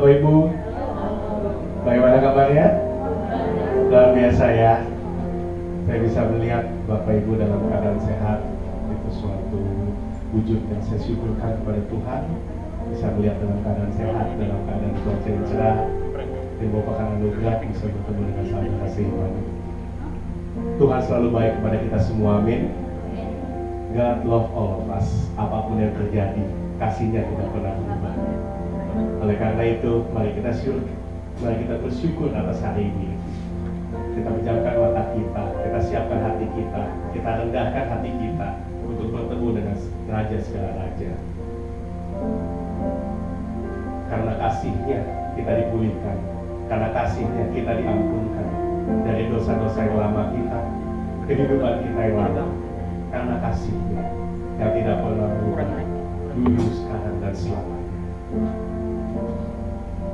Bapak Ibu. Bagaimana kabarnya? Luar biasa ya. Saya bisa melihat Bapak Ibu dalam keadaan sehat. Itu suatu wujud yang saya syukurkan kepada Tuhan. Bisa melihat dalam keadaan sehat, dalam keadaan cuaca yang cerah. Dan merupakan anugerah bisa bertemu dengan sahabat kasih iman. Tuhan selalu baik kepada kita semua, amin. God love all of us, apapun yang terjadi, kasihnya tidak pernah berubah. Oleh karena itu, mari kita bersyukur atas hari ini. Kita pejamkan mata kita siapkan hati kita rendahkan hati kita untuk bertemu dengan Raja segala Raja. Karena kasihnya kita dipulihkan, karena kasihnya kita diampunkan dari dosa-dosa yang lama kita, kehidupan kita yang lama. Karena kasihnya yang tidak pernah berubah, dulu, sekarang, dan selamanya.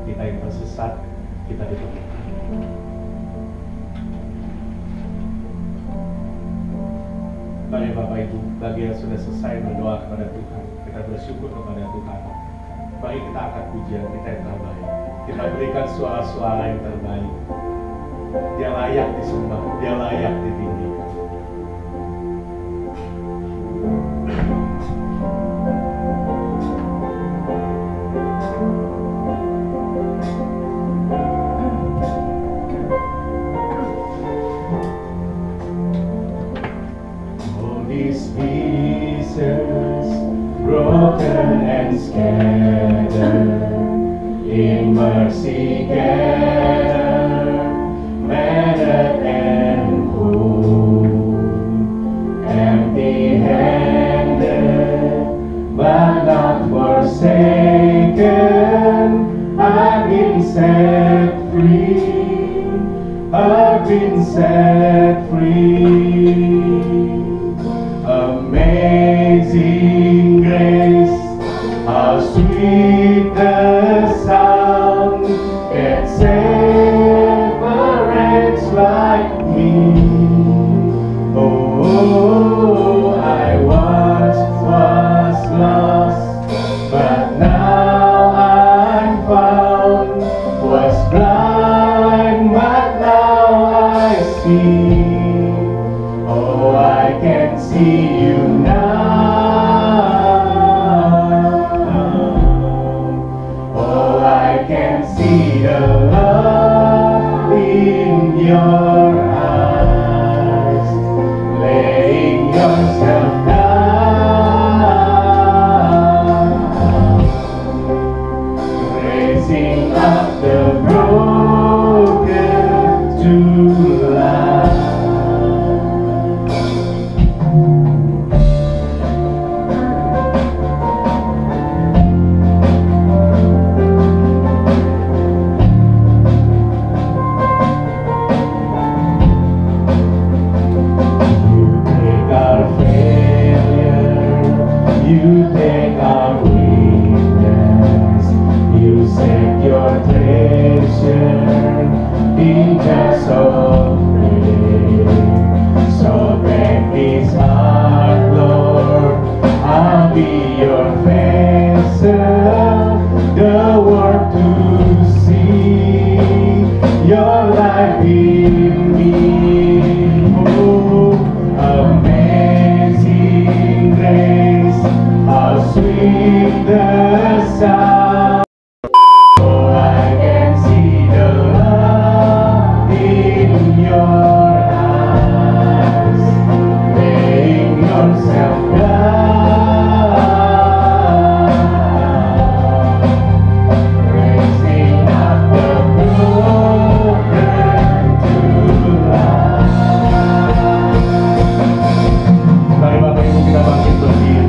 Kita yang tersesat, kita ditemukan. Mari Bapak Ibu, bagi yang sudah selesai berdoa kepada Tuhan, kita bersyukur kepada Tuhan. Mari kita angkat pujian kita yang terbaik. Kita berikan suara-suara yang terbaik. Dia layak disembah, dia layak ditinggikan. Broken and scattered in mercy gathered, mattered and whole, empty-handed but not forsaken. I've been set free, I've been set free. Amazing grace, how sweet the sound that separates like me. Oh, I once was lost, but now I'm found. Was blind, but now I see. Oh, I can see you now. Oh, I can see the love in your eyes, laying yourself down, raising up the broken to life. You take our weakness, you set your treasure in just of grace. So take this heart, Lord, I'll be your vessel, the world to see your life in me. Oh, amazing grace, how sweet the sound. Oh, I can see the love in your eyes, laying yourself down, raising up the broken to life. Mari Bapak Ibu kita bangkit berdiri.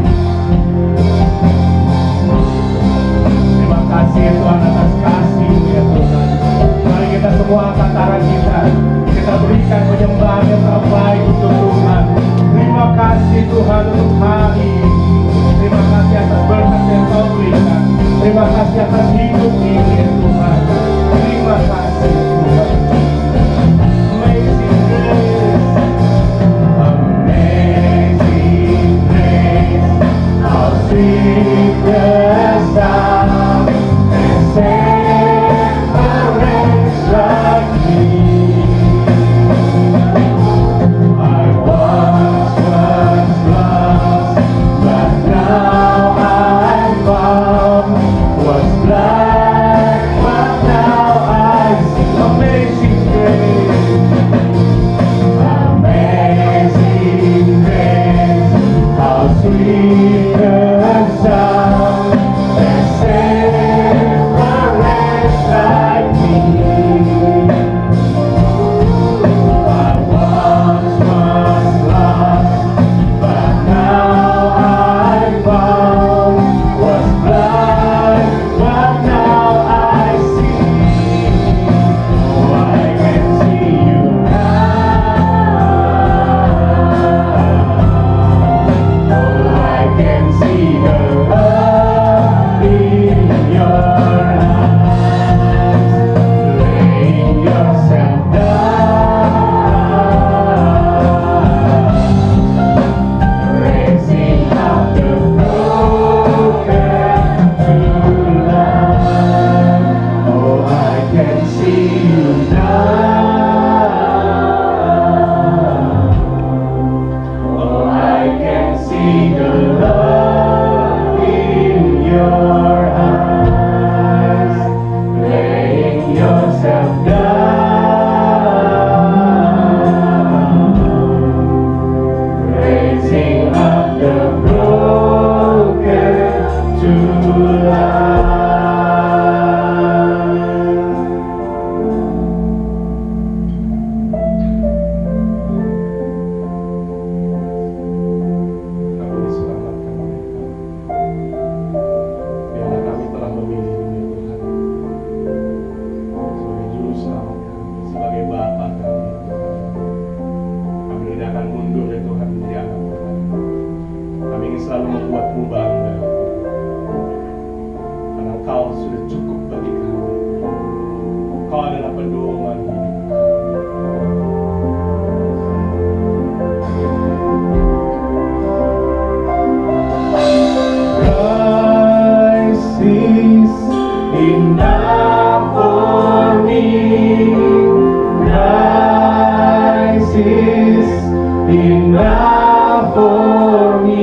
enough for me.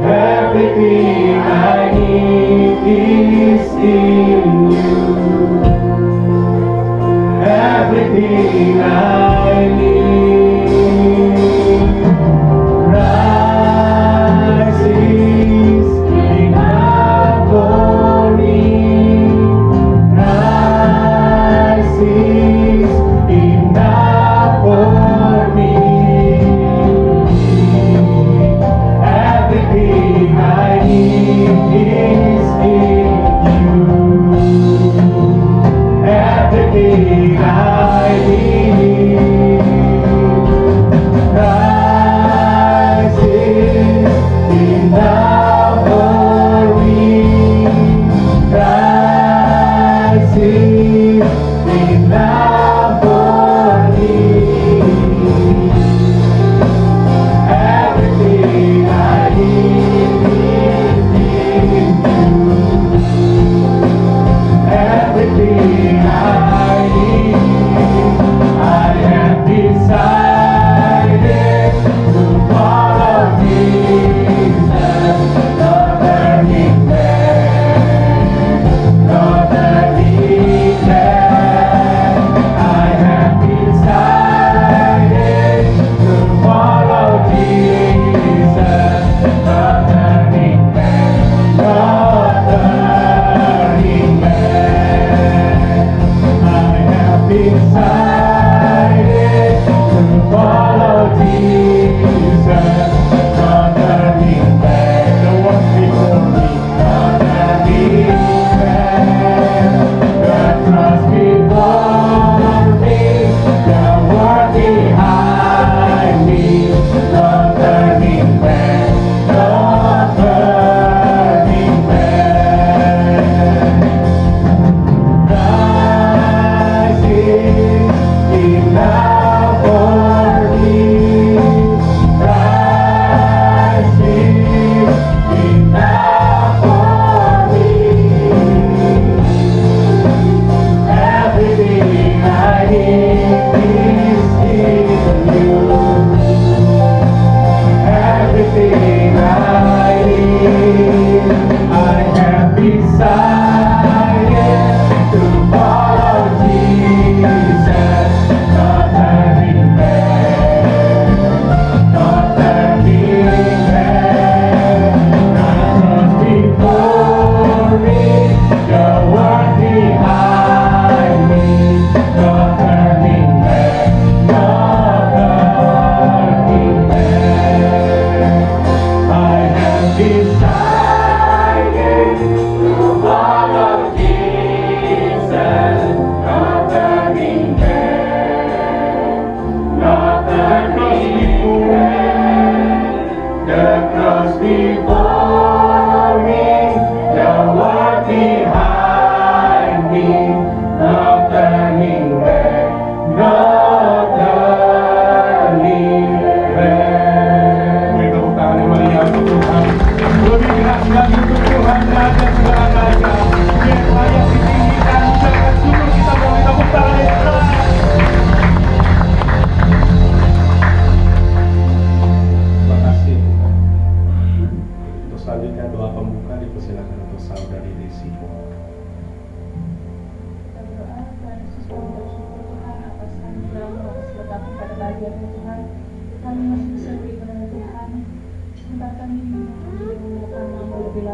Everything I need is in you. Everything I need. Christ is enough for me. Christ is enough for me.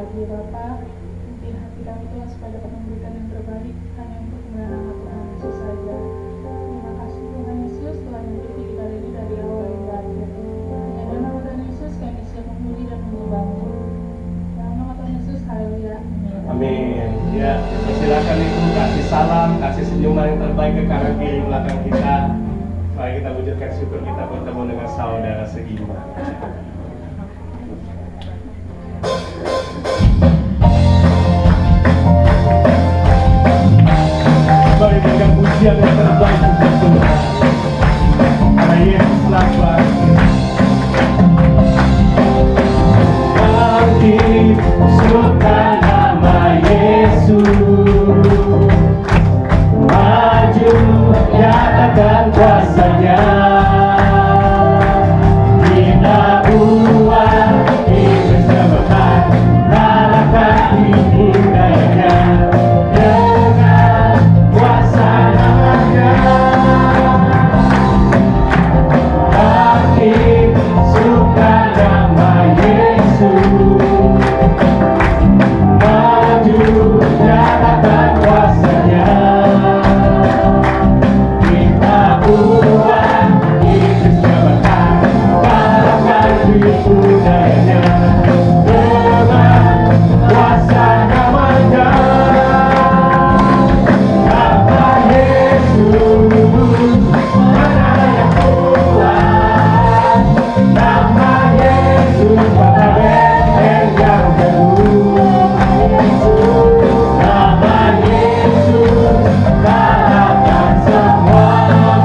lagi Bapa, pimpin hati kami Tuhan supaya dapat memberikan yang terbaik hanya untuk kemuliaan nama Tuhan Yesus saja. Terima kasih Tuhan Yesus, Tuhan yang pimpin kita ini dari awal hingga akhir. Hanya dalam nama Tuhan Yesus kami siap memuji dan menyembah-Mu. Dalam nama Tuhan Yesus, haleluya. Amin. Ya, silakan Ibu kasih salam, kasih senyuman yang terbaik ke kanan kiri belakang kita. Mari kita wujudkan syukur kita bertemu dengan saudara seiman. Mari berikan pujian yang terbaik untuk Tuhan. Karena Yesus telah bangkit. Bangkit, suka nama Yesus. Maju, nyatakan kuasanya. Kita buat iblis terbakar, kalahkan tipu dayanya dengan kuasa namanya. Bangkit, suka nama Yesus. Maju, nyatakan kuasanya. Kita buat iblis terbakar, kalahkan tipu dayanya dengan kuasa namanya. Nama Yesus, mana yang kuat. Nama Yesus, kota benteng yang teguh. Nama Yesus, kalahkan semua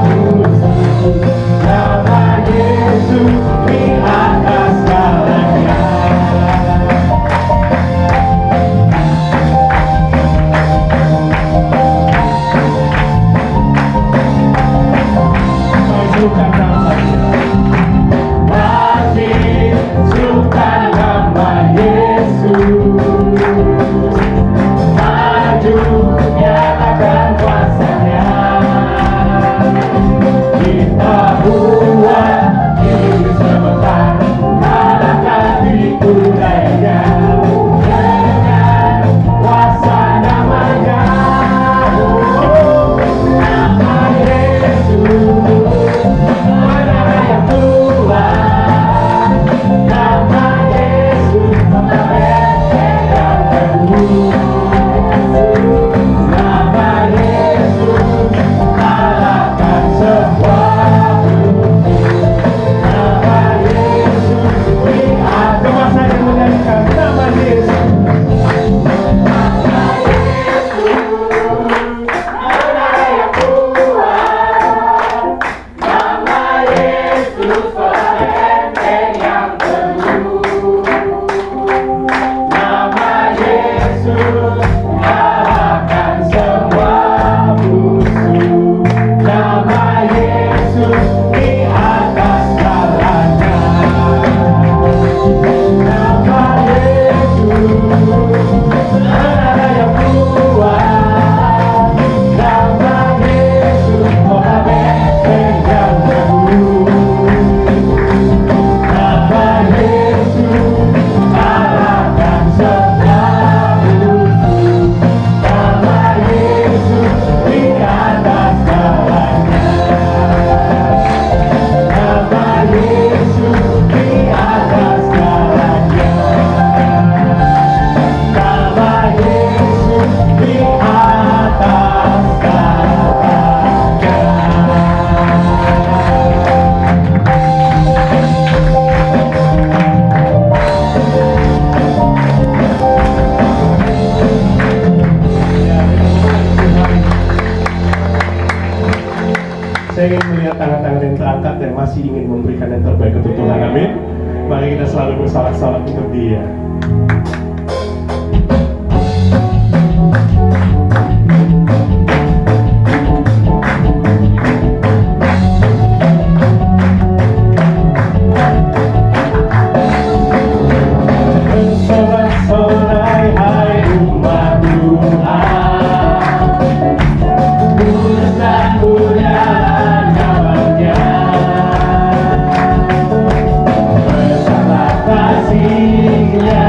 musuh. Nama Yesus, di atas segalanya. Majukan namanya. Bangkit, suka nama Yesus. Maju, nyatakan kuasanya. Kita buat iblis terbakar, kalahkan tipu dayanya dengan kuasa namanya. Nama Yesus, mana yang kuat. Nama Yesus, kota benteng yang teguh. Nama Yesus, kalahkan semua musuh. Nama Yesus, di atas Kuasa yang menyanyikan nama Yesus. nama Yesus, mana yang kuat. Nama Yesus, kota benteng yang teguh. Nama Yesus, kalahkan semua musuh. Nama Yesus, di atas segalanya. Nama Yesus, mana yang kuat. Nama Yesus, kota benteng yang teguh. Nama Yesus, kalahkan semua musuh. Nama Yesus, di atas segalanya. Nama Yesus, di atas segalanya. Nama Yesus, di atas Saya ingin melihat tangan-tangan yang terangkat dan masih ingin memberikan yang terbaik untuk Tuhan. Amin. Mari kita selalu bersorak-sorak untuk Dia. bersorak-sorai hai umat Tuhan. Pujian pujian namanya. Bersama kasihnya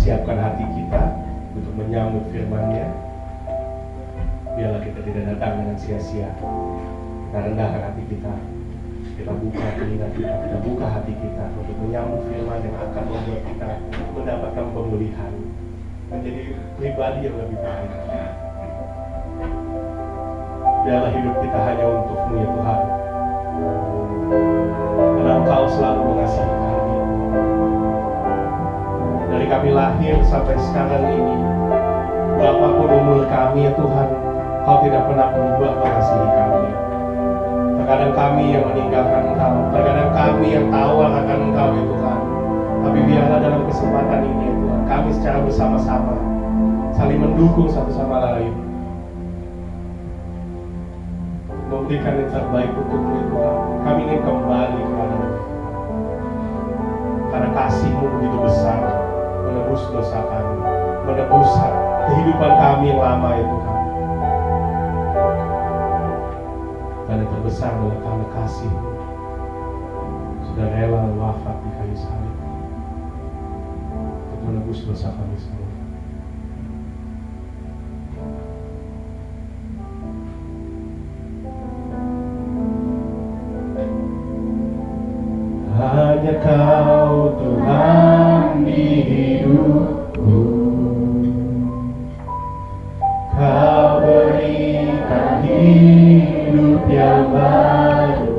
siapkan hati kita untuk menyambut firman-Nya. Biarlah kita tidak datang dengan sia-sia. Kita rendahkan hati kita, kita buka telinga kita buka hati kita untuk menyambut firman yang akan membuat kita mendapatkan pemulihan, menjadi pribadi yang lebih baik. Biarlah hidup kita hanya untuk-Mu ya Tuhan, karena Engkau selalu mengasihi kami. Dari kami lahir sampai sekarang ini, berapapun umur kami ya Tuhan, Kau tidak pernah berubah mengasihi kami. Terkadang kami yang meninggalkan Engkau, terkadang kami yang tahu akan Engkau ya Tuhan. Tapi biarlah dalam kesempatan ini ya Tuhan, kami secara bersama-sama saling mendukung satu sama lain, memberikan yang terbaik untuk-Mu ya Tuhan. Kami ingin kembali kepada-Mu, karena kasih-Mu begitu besar, menebus dosa kami, menebus kehidupan kami yang lama ya Tuhan. Dan yang terbesar adalah karena kasih-Mu sudah rela wafat di kayu salib untuk menebus dosa kami semua. Hanya Kau Tuhan di hidupku, Kau berikan hidup yang baru,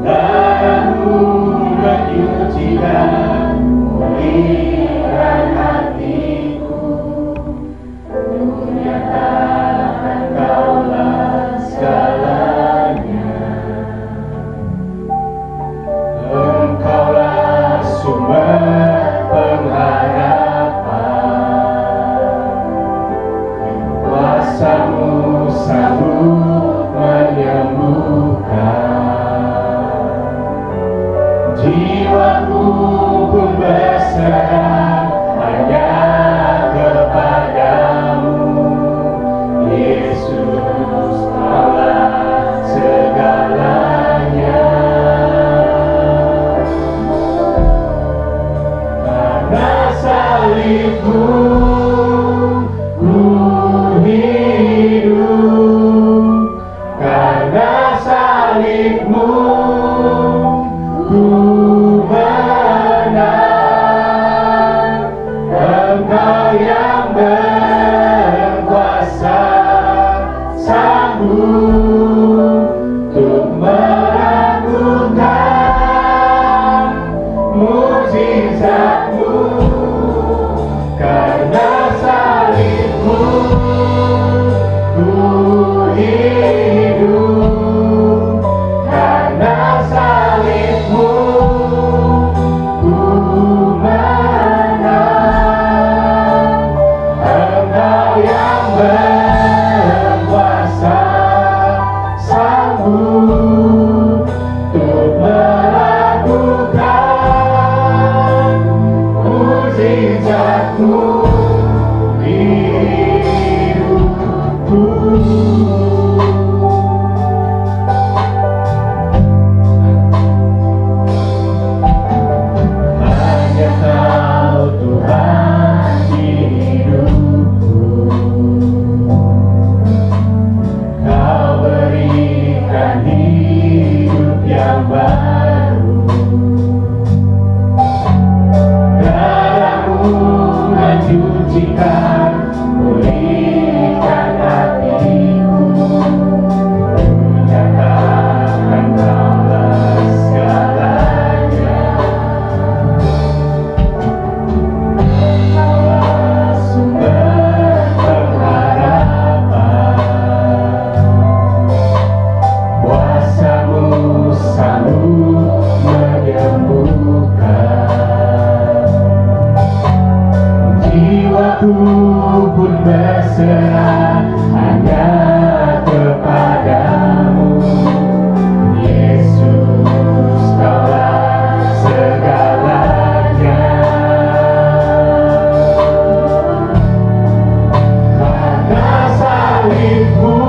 darah-Mu menyuci dan memulihkan hatiku, menyatakan Kaulah segalanya. Engkaulah sumber pengharapan, kuasa-Mu sanggup menyembuhkan. jiwaku pun berserah hanya kepadamu. Yesus, Kaulah segalanya. Karena salibmu ku hidup, karena salibmu ku menang. Engkau yang berkuasa sanggup untuk melakukan mukjizat-Mu. Karena salibmu ku hidup, karena salibmu ku menang. Engkau yang berkuasa sanggup untuk melakukan mukjizat-Mu di hidupku. Hanya Kau Tuhan di hidupku. Kau berikan hidup yang baru. Darah-Mu mencucikan, pulihkan hatiku. Menyatakan Kaulah segalanya. Kaulah sumber pengharapan. Kuasa-Mu sanggup menyembuhkan. Jiwaku pun berserah hanya kepadamu. Yesus, Kaulah segalanya. Karena salibmu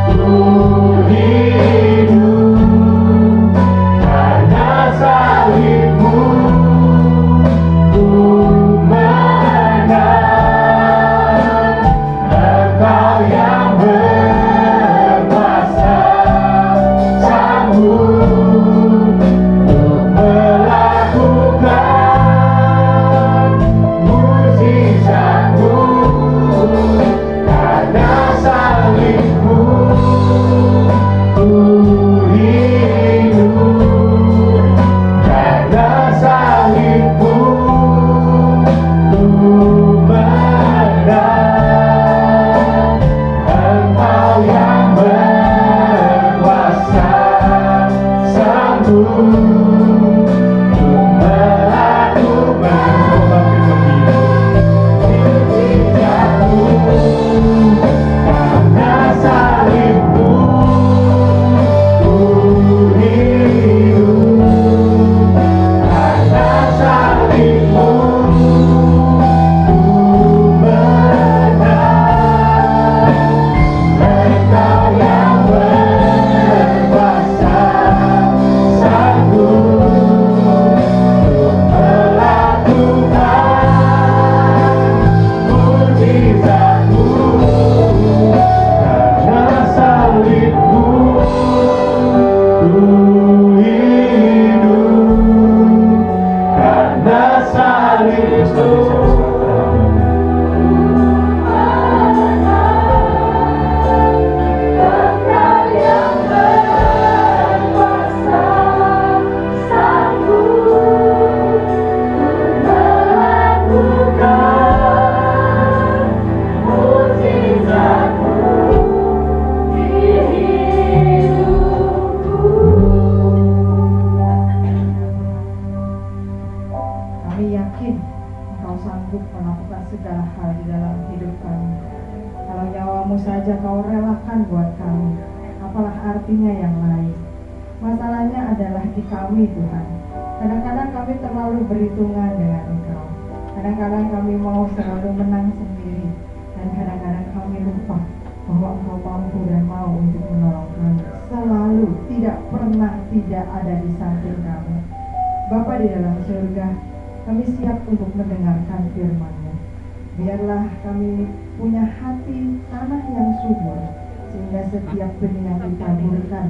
ku hidup, karena salibmu ku menang. Engkau yang berkuasa sanggup untuk melakukan mukjizat-Mu. Karena salibmu ku hidup, karena salibmu ku menang. Engkau yang berkuasa sanggup untuk melakukan mukjizat-Mu. Karena salibmu ku hidup, karena salibmu ku menang. Engkau yang berkuasa sanggup untuk melakukan kami Tuhan. Kadang-kadang kami terlalu berhitungan dengan Engkau. Kadang-kadang kami mau selalu menang sendiri. Dan kadang-kadang kami lupa bahwa Engkau mampu dan mau untuk menolong kami. Selalu, tidak pernah tidak ada di samping kami. Bapa di dalam surga, kami siap untuk mendengarkan firman-Mu. Biarlah kami punya hati tanah yang subur, sehingga setiap benih yang ditaburkan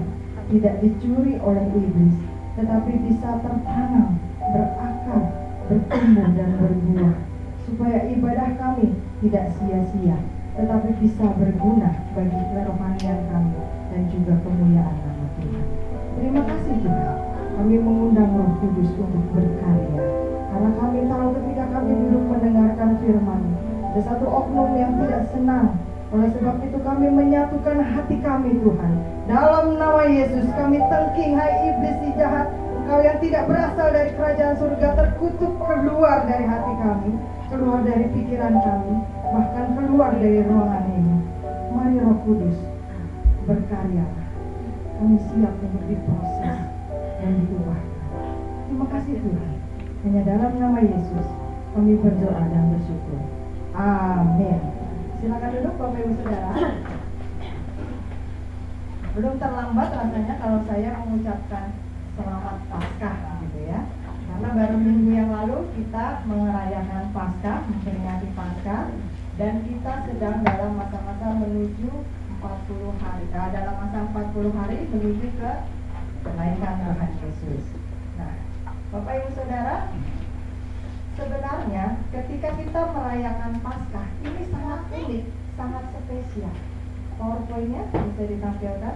tidak dicuri oleh iblis, tetapi bisa tertanam, berakar, bertumbuh dan berbuah, supaya ibadah kami tidak sia-sia, tetapi bisa berguna bagi kerohanian kami dan juga kemuliaan nama Tuhan. Terima kasih Tuhan, kami mengundang Roh Kudus untuk berkarya, karena kami tahu ketika kami duduk mendengarkan firman, ada satu oknum yang tidak senang. Oleh sebab itu kami menyatukan hati kami Tuhan. Dalam nama Yesus kami tengking, hai iblis si jahat, Engkau yang tidak berasal dari kerajaan surga, terkutuk keluar dari hati kami, keluar dari pikiran kami, bahkan keluar dari ruangan ini. Mari Roh Kudus, berkaryalah. Kami siap untuk diproses dan diubahkan. Terima kasih Tuhan. Hanya dalam nama Yesus kami berdoa dan bersyukur. Amin. Silakan duduk Bapak Ibu Saudara. Belum terlambat rasanya kalau saya mengucapkan selamat Paskah gitu ya. Karena baru minggu yang lalu kita merayakan Paskah, memperingati Paskah, dan kita sedang dalam masa-masa menuju 40 hari. Dalam masa 40 hari menuju ke kenaikan Tuhan Yesus. Nah, Bapak Ibu Saudara, sebenarnya ketika kita merayakan Paskah ini sangat unik, sangat spesial. PowerPoint-nya bisa ditampilkan.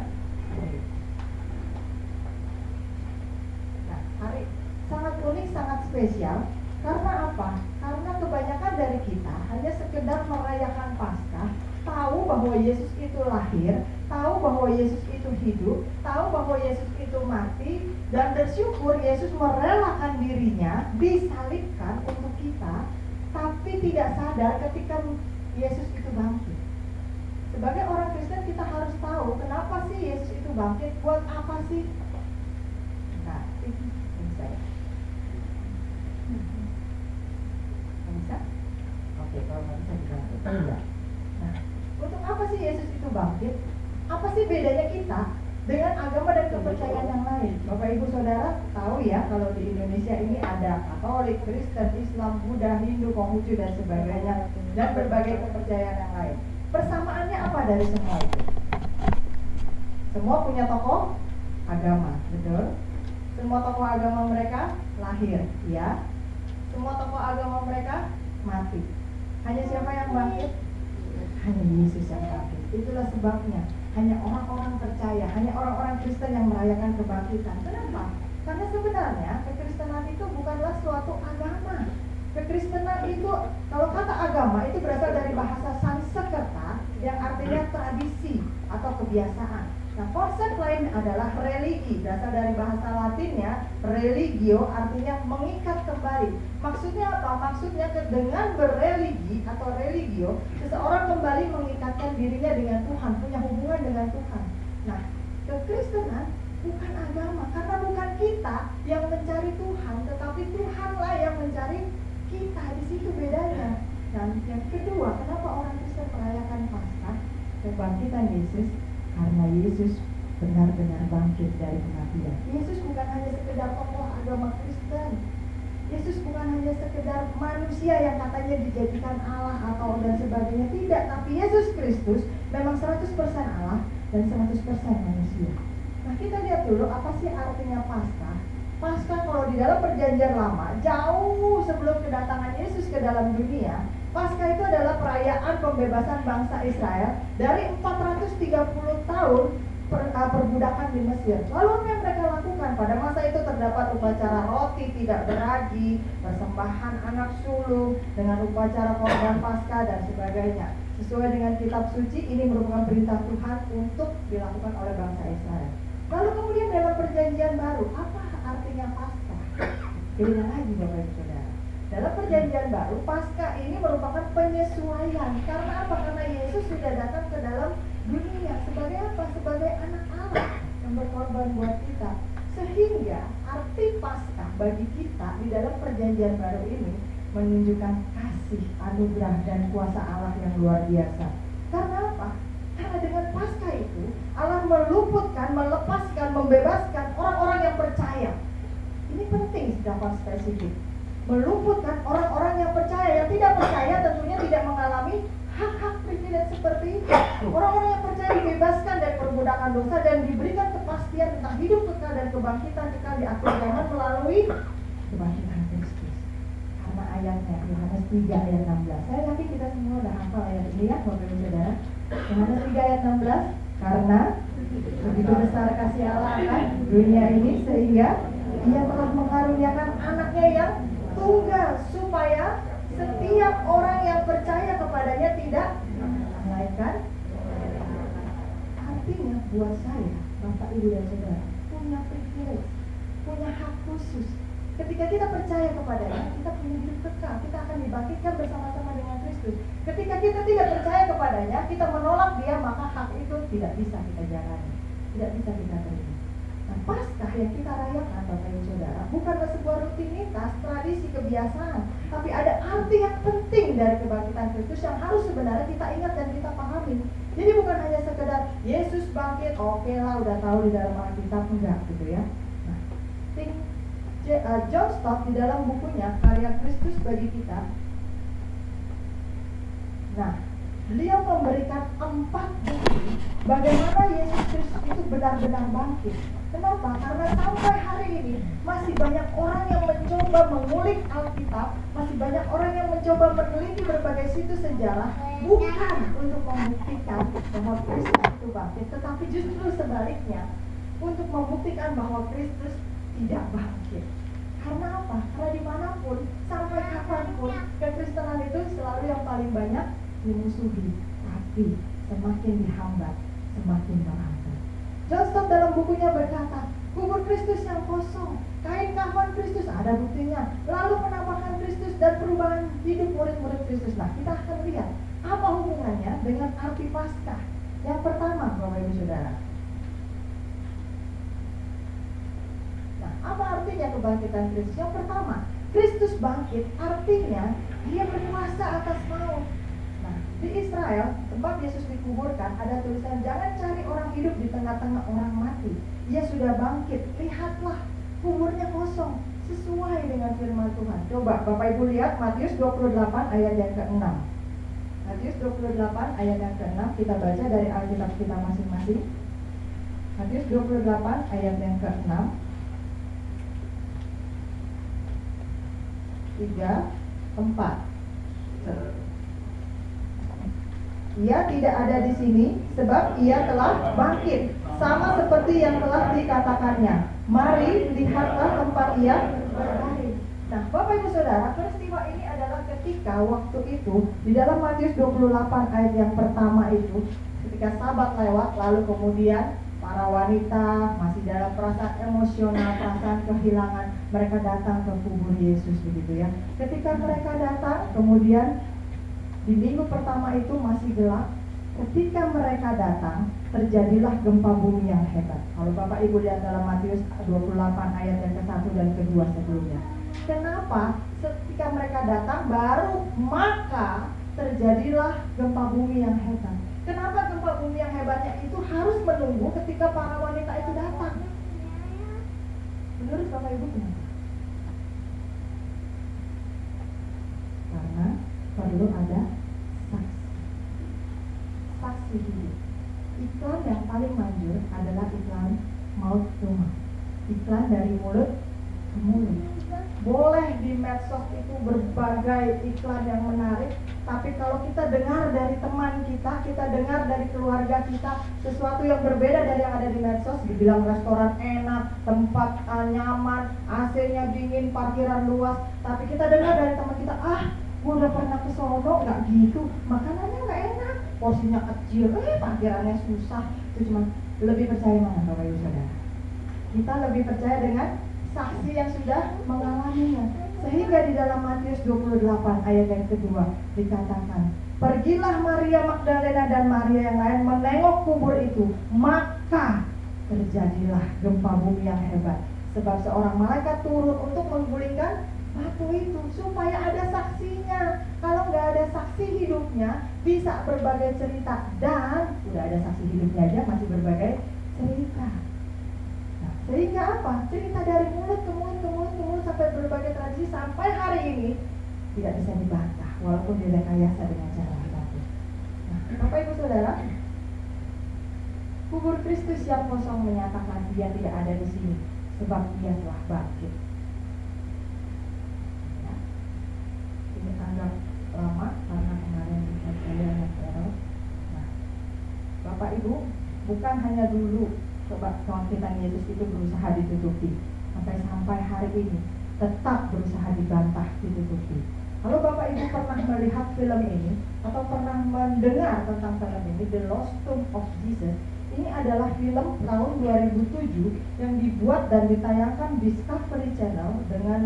Nah, hari sangat unik, sangat spesial. Karena apa? Karena kebanyakan dari kita hanya sekedar merayakan Paskah, tahu bahwa Yesus itu lahir, tahu bahwa Yesus itu hidup, tahu bahwa Yesus itu mati, dan bersyukur Yesus merelakan dirinya disalibkan untuk kita, tapi tidak sadar ketika Yesus itu bangkit. Sebagai orang Kristen kita harus tahu kenapa sih Yesus itu bangkit, buat apa sih? Nah, ini bisa ya? Bisa? Oke, kalau nggak bisa dibantu. Enggak. Nah, untuk apa sih Yesus itu bangkit? Apa sih bedanya kita dengan agama dan kepercayaan yang lain? Bapak Ibu Saudara tahu ya, kalau di Indonesia ini ada Katolik, Kristen, Islam, Buddha, Hindu, Konghucu dan sebagainya, dan berbagai kepercayaan yang lain. Persamaannya apa dari semua itu? Semua punya tokoh agama, betul? Semua tokoh agama mereka lahir, ya. Semua tokoh agama mereka mati. Hanya siapa yang bangkit? Hanya Yesus yang bangkit. Itulah sebabnya hanya orang-orang percaya, hanya orang-orang Kristen yang merayakan kebangkitan. Kenapa? Karena sebenarnya kekristenan itu bukanlah suatu agama. Kekristenan itu, kalau kata agama itu berasal dari bahasa Sanskerta yang artinya tradisi atau kebiasaan. Nah, konsep lain adalah religi, berasal dari bahasa Latinnya religio, artinya mengikat kembali. Maksudnya apa? Maksudnya dengan berreligi atau religio, seseorang kembali mengikatkan dirinya dengan Tuhan, punya hubungan dengan Tuhan. Nah, kekristenan bukan agama, karena bukan kita yang mencari Tuhan, tetapi Tuhanlah yang mencari kita. Di situ bedanya. Dan yang kedua, kenapa orang Kristen merayakan Paskah, kebangkitan Yesus? Karena Yesus benar-benar bangkit dari kematian. Yesus bukan hanya sekedar tokoh agama Kristen. Yesus bukan hanya sekedar manusia yang katanya dijadikan Allah atau dan sebagainya. Tidak, tapi Yesus Kristus memang 100% Allah dan 100% manusia. Nah, kita lihat dulu apa sih artinya Paskah. Paskah kalau di dalam perjanjian lama, jauh sebelum kedatangan Yesus ke dalam dunia, Paskah itu adalah perayaan pembebasan bangsa Israel dari 430 tahun perbudakan di Mesir. Lalu apa yang mereka lakukan? Pada masa itu terdapat upacara roti tidak beragi, persembahan anak sulung, dengan upacara korban Paskah dan sebagainya. Sesuai dengan kitab suci, ini merupakan perintah Tuhan untuk dilakukan oleh bangsa Israel. Lalu kemudian dalam perjanjian baru, apa artinya Paskah? Beda lagi Bapak Ibu Saudara. Dalam perjanjian baru, Paskah ini merupakan penyesuaian. Karena apa? Karena Yesus sudah datang ke dalam dunia sebagai apa? Sebagai anak Allah yang berkorban buat kita. Sehingga bagi kita di dalam perjanjian baru ini menunjukkan kasih, anugerah, dan kuasa Allah yang luar biasa. Karena apa? Karena dengan Paskah itu Allah meluputkan, melepaskan, membebaskan orang-orang yang percaya. Ini penting secara spesifik. Meluputkan orang-orang yang percaya. Yang tidak percaya tentunya tidak mengalami hak-hak privilege seperti itu. Orang-orang yang percaya dibebaskan dari perbudakan dosa dan diberikan kepastian tentang hidup kekal dan kebangkitan kekal di akhir zaman melalui kebangkitan Kristus. Karena ayatnya Yohanes 3 ayat 16. Saya yakin kita semua udah hafal ayat ini ya, Bapak Ibu Saudara. Yohanes 3 ayat 16. Karena begitu besar kasih Allah akan dunia ini sehingga Ia telah mengaruniakan anaknya yang tunggal supaya setiap orang yang percaya kepadanya tidak melainkan. Artinya buat saya, Bapak Ibu dan Saudara, punya privilege, punya hak khusus. Ketika kita percaya kepadanya, kita punya hidup kekal, kita akan dibangkitkan bersama-sama dengan Kristus. Ketika kita tidak percaya kepadanya, kita menolak dia, maka hak itu tidak bisa kita jalani, tidak bisa kita terima. Nah, Paskah yang kita rayakan, Bapak Ibu Saudara, bukanlah sebuah rutinitas, tradisi, kebiasaan, tapi ada arti yang penting dari kebangkitan Kristus yang harus sebenarnya kita ingat dan kita pahami. Jadi bukan hanya sekedar Yesus bangkit, oke lah, udah tahu di dalam Alkitab, enggak gitu ya. Nah, John Stott di dalam bukunya Karya Kristus Bagi Kita, nah, beliau memberikan 4 bukti bagaimana Yesus Kristus itu benar-benar bangkit. Kenapa? Karena sampai hari ini masih banyak orang yang mencoba mengulik Alkitab, masih banyak orang yang mencoba meneliti berbagai situs sejarah, bukan untuk membuktikan bahwa Kristus itu bangkit, tetapi justru sebaliknya, untuk membuktikan bahwa Kristus tidak bangkit. Karena apa? Karena dimanapun, sampai kapanpun, kekristenan itu selalu yang paling banyak dimusuhi, tapi semakin dihambat, semakin merangkak. John Stott dalam bukunya berkata, kubur Kristus yang kosong, kain kafan Kristus ada buktinya, lalu penampakan Kristus dan perubahan hidup murid-murid Kristus. Nah, kita akan lihat apa hubungannya dengan arti Paskah. Yang pertama, Bapak Ibu Saudara, nah, apa artinya kebangkitan Kristus? Yang pertama, Kristus bangkit artinya Dia berkuasa atas maut. Nah, di Israel, tempat Yesus dikuburkan, ada tulisan, jangan cari orang hidup di tengah-tengah orang mati. Ia sudah bangkit, lihatlah, kuburnya kosong, sesuai dengan firman Tuhan. Coba Bapak Ibu lihat Matius 28 ayat yang ke-6. Matius 28 ayat yang ke-6, kita baca dari Alkitab kita masing-masing. Matius 28 ayat yang ke-6. 3, 4. Ia tidak ada di sini sebab ia telah bangkit, sama seperti yang telah dikatakannya. Mari lihatlah tempat ia berbaring. Nah, Bapak Ibu Saudara, peristiwa ini adalah ketika waktu itu di dalam Matius 28 ayat yang pertama itu, ketika Sabat lewat, lalu kemudian para wanita masih dalam perasaan emosional, perasaan kehilangan, mereka datang ke kubur Yesus begitu ya. Ketika mereka datang, kemudian di minggu pertama itu masih gelap. Ketika mereka datang, terjadilah gempa bumi yang hebat. Kalau Bapak Ibu lihat dalam Matius 28 ayat yang ke-1 dan ke-2 sebelumnya. Kenapa? Ketika mereka datang, baru maka terjadilah gempa bumi yang hebat. Kenapa gempa bumi yang hebatnya itu harus menunggu ketika para wanita itu datang? Menurut Bapak Ibu kenapa? Karena perlu ada saksi hidup. Iklan yang paling manjur adalah iklan mouth to mouth, iklan dari mulut ke mulut. Boleh di medsos itu berbagai iklan yang menarik, tapi kalau kita dengar dari teman kita, kita dengar dari keluarga kita sesuatu yang berbeda dari yang ada di medsos, dibilang restoran enak, tempat nyaman, AC-nya dingin, parkiran luas, tapi kita dengar dari teman kita, gue udah pernah ke sono, nggak gitu, makanannya nggak enak, porsinya kecil, parkirannya susah. Itu cuma lebih percaya mana Bapak Ibu Saudara? Kita lebih percaya dengan saksi yang sudah mengalaminya. Sehingga di dalam Matius 28 ayat yang kedua dikatakan, pergilah Maria Magdalena dan Maria yang lain menengok kubur itu, maka terjadilah gempa bumi yang hebat. Sebab seorang malaikat turun untuk batu itu supaya ada saksinya. Kalau nggak ada saksi hidupnya, bisa berbagai cerita. Dan udah ada saksi hidupnya aja masih berbagai cerita. Nah, sehingga apa? Cerita dari mulut ke mulut ke mulut ke mulut sampai berbagai tradisi sampai hari ini tidak bisa dibantah walaupun direkayasa dengan cara apapun. Nah, Bapak Ibu Saudara, kubur Kristus yang kosong menyatakan dia tidak ada di sini sebab dia telah bangkit. Ya. Ini agak lama karena kemarin saya yang teror. Nah, Bapak Ibu, bukan hanya dulu kebangkitan Yesus itu berusaha ditutupi, sampai hari ini tetap berusaha dibantah, ditutupi. Kalau Bapak Ibu pernah melihat film ini atau pernah mendengar tentang film ini, The Lost Tomb of Jesus, ini adalah film tahun 2007 yang dibuat dan ditayangkan Discovery Channel dengan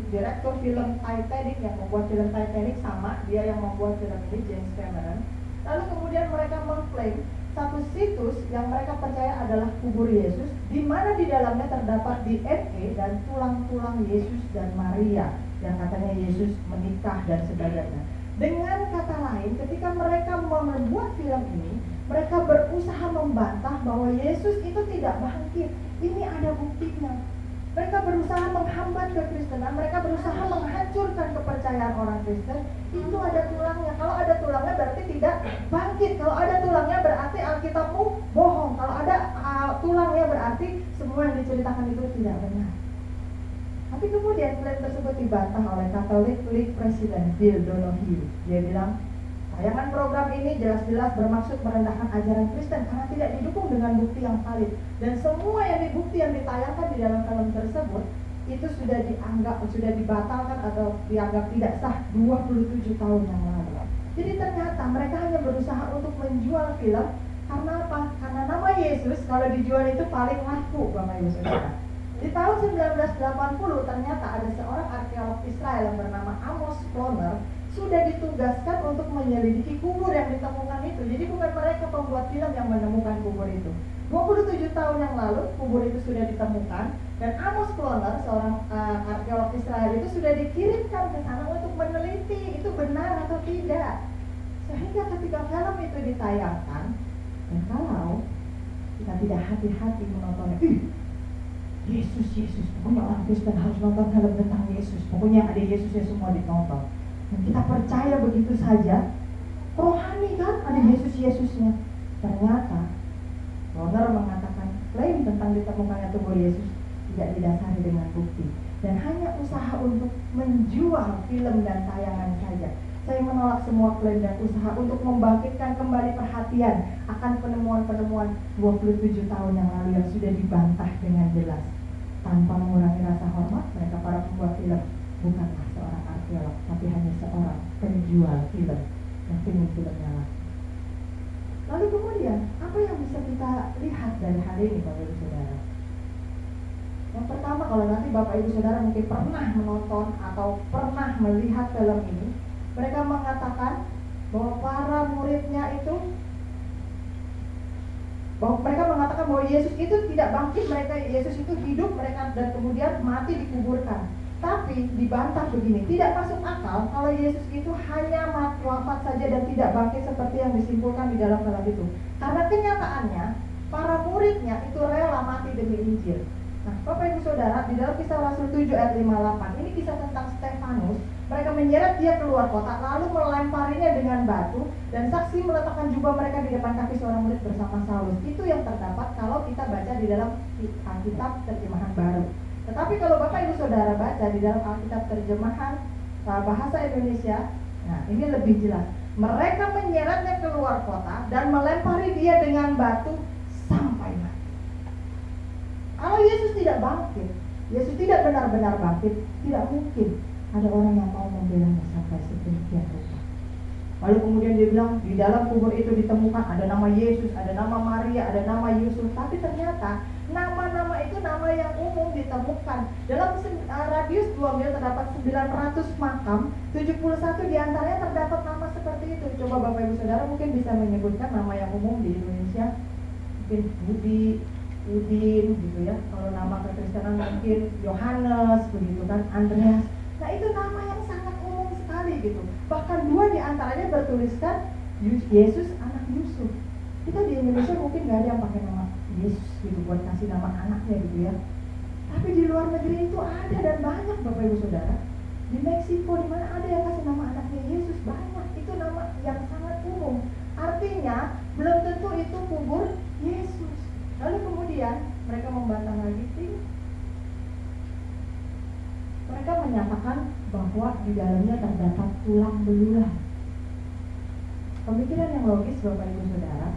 direktur film Titanic yang membuat film Titanic, sama dia yang membuat film ini, James Cameron. Lalu kemudian mereka mengklaim satu situs yang mereka percaya adalah kubur Yesus, di mana di dalamnya terdapat DNA dan tulang-tulang Yesus dan Maria yang katanya Yesus menikah dan sebagainya. Dengan kata lain, ketika mereka membuat film ini, mereka berusaha membantah bahwa Yesus itu tidak bangkit. Ini ada buktinya. Mereka berusaha menghambat kekristenan, mereka berusaha menghancurkan kepercayaan orang Kristen. Itu ada tulangnya. Kalau ada tulangnya berarti tidak bangkit. Kalau ada tulangnya berarti Alkitabmu bohong. Kalau ada tulangnya berarti semua yang diceritakan itu tidak benar. Tapi kemudian klaim tersebut dibantah oleh Catholic League President Bill Donohue. Dia bilang, tayangan program ini jelas-jelas bermaksud merendahkan ajaran Kristen karena tidak didukung dengan bukti yang valid. Dan semua bukti yang ditayangkan di dalam film tersebut itu sudah dibatalkan atau dianggap tidak sah 27 tahun yang lalu. Jadi ternyata mereka hanya berusaha untuk menjual film karena apa? Karena nama Yesus kalau dijual itu paling laku, Bapak Ibu Saudara. Di tahun 1980 ternyata ada seorang arkeolog Israel yang bernama Amos Ploner sudah ditugaskan untuk menyelidiki kubur yang ditemukan itu. Jadi bukan mereka pembuat film yang menemukan kubur itu. 27 tahun yang lalu kubur itu sudah ditemukan dan Amos Ploner, seorang arkeolog Israel itu sudah dikirimkan ke sana untuk meneliti itu benar atau tidak. Sehingga ketika film itu ditayangkan, dan kalau kita tidak hati-hati menontonnya, Yesus, pokoknya orang Kristen harus nonton film tentang Yesus. Pokoknya ada Yesusnya semua ditonton. Dan kita percaya begitu saja, rohani kan, ada Yesusnya. Ternyata Ploner mengatakan klaim tentang ditemukannya tubuh Yesus tidak didasari dengan bukti dan hanya usaha untuk menjual film dan tayangan saja. Saya menolak semua klaim dan usaha untuk membangkitkan kembali perhatian akan penemuan-penemuan 27 tahun yang lalu yang sudah dibantah dengan jelas. Tanpa mengurangi rasa hormat, mereka para pembuat film bukanlah seorang arkeolog, tapi hanya seorang penjual film yang ingin filmnya laku. Lalu kemudian, apa yang bisa kita lihat dari hal ini, Bapak Ibu Saudara? Yang pertama, kalau nanti Bapak Ibu Saudara mungkin pernah menonton atau pernah melihat film ini, mereka mengatakan bahwa para muridnya itu, mereka mengatakan bahwa Yesus itu tidak bangkit, Yesus itu hidup, mereka dan kemudian mati dikuburkan. Tapi dibantah begini, tidak masuk akal kalau Yesus itu hanya wafat saja dan tidak bangkit seperti yang disimpulkan di dalam film itu. Karena kenyataannya para muridnya itu rela mati demi Injil. Nah, Bapak Ibu Saudara, di dalam Kisah Rasul 7 ayat 58, ini kisah tentang Stefanus. Mereka menyeret dia keluar kota, lalu melemparinya dengan batu, dan saksi meletakkan jubah mereka di depan kaki seorang murid bersama Saulus. Itu yang terdapat kalau kita baca di dalam Alkitab terjemahan baru. Tetapi kalau Bapak Ibu Saudara baca di dalam Alkitab terjemahan bahasa Indonesia, nah ini lebih jelas. Mereka menyeretnya keluar kota dan melempari dia dengan batu sampai mati. Kalau Yesus tidak bangkit, Yesus tidak benar-benar bangkit, tidak mungkin ada orang yang mau membelanya sampai sedemikian rupa. Lalu kemudian dia bilang di dalam kubur itu ditemukan ada nama Yesus, ada nama Maria, ada nama Yusuf. Tapi ternyata nama-nama itu nama yang umum ditemukan. Dalam radius 2 mil terdapat 900 makam, 71 diantaranya terdapat nama seperti itu. Coba Bapak Ibu Saudara mungkin bisa menyebutkan nama yang umum di Indonesia. Mungkin Budi, Udin gitu ya. Kalau nama kekristenan mungkin Yohanes begitu kan, Andreas. Nah itu nama yang sangat umum sekali gitu. Bahkan 2 di antaranya bertuliskan Yesus anak Yusuf. Kita di Indonesia mungkin nggak ada yang pakai nama Yesus gitu buat kasih nama anaknya gitu ya. Tapi di luar negeri itu ada dan banyak Bapak Ibu Saudara. Di Meksiko di mana ada yang kasih nama anaknya Yesus, banyak. Itu nama yang sangat umum. Artinya belum tentu itu kubur Yesus. Lalu kemudian mereka membantah lagi, mereka menyatakan bahwa di dalamnya terdapat tulang belulang. Pemikiran yang logis Bapak Ibu Saudara,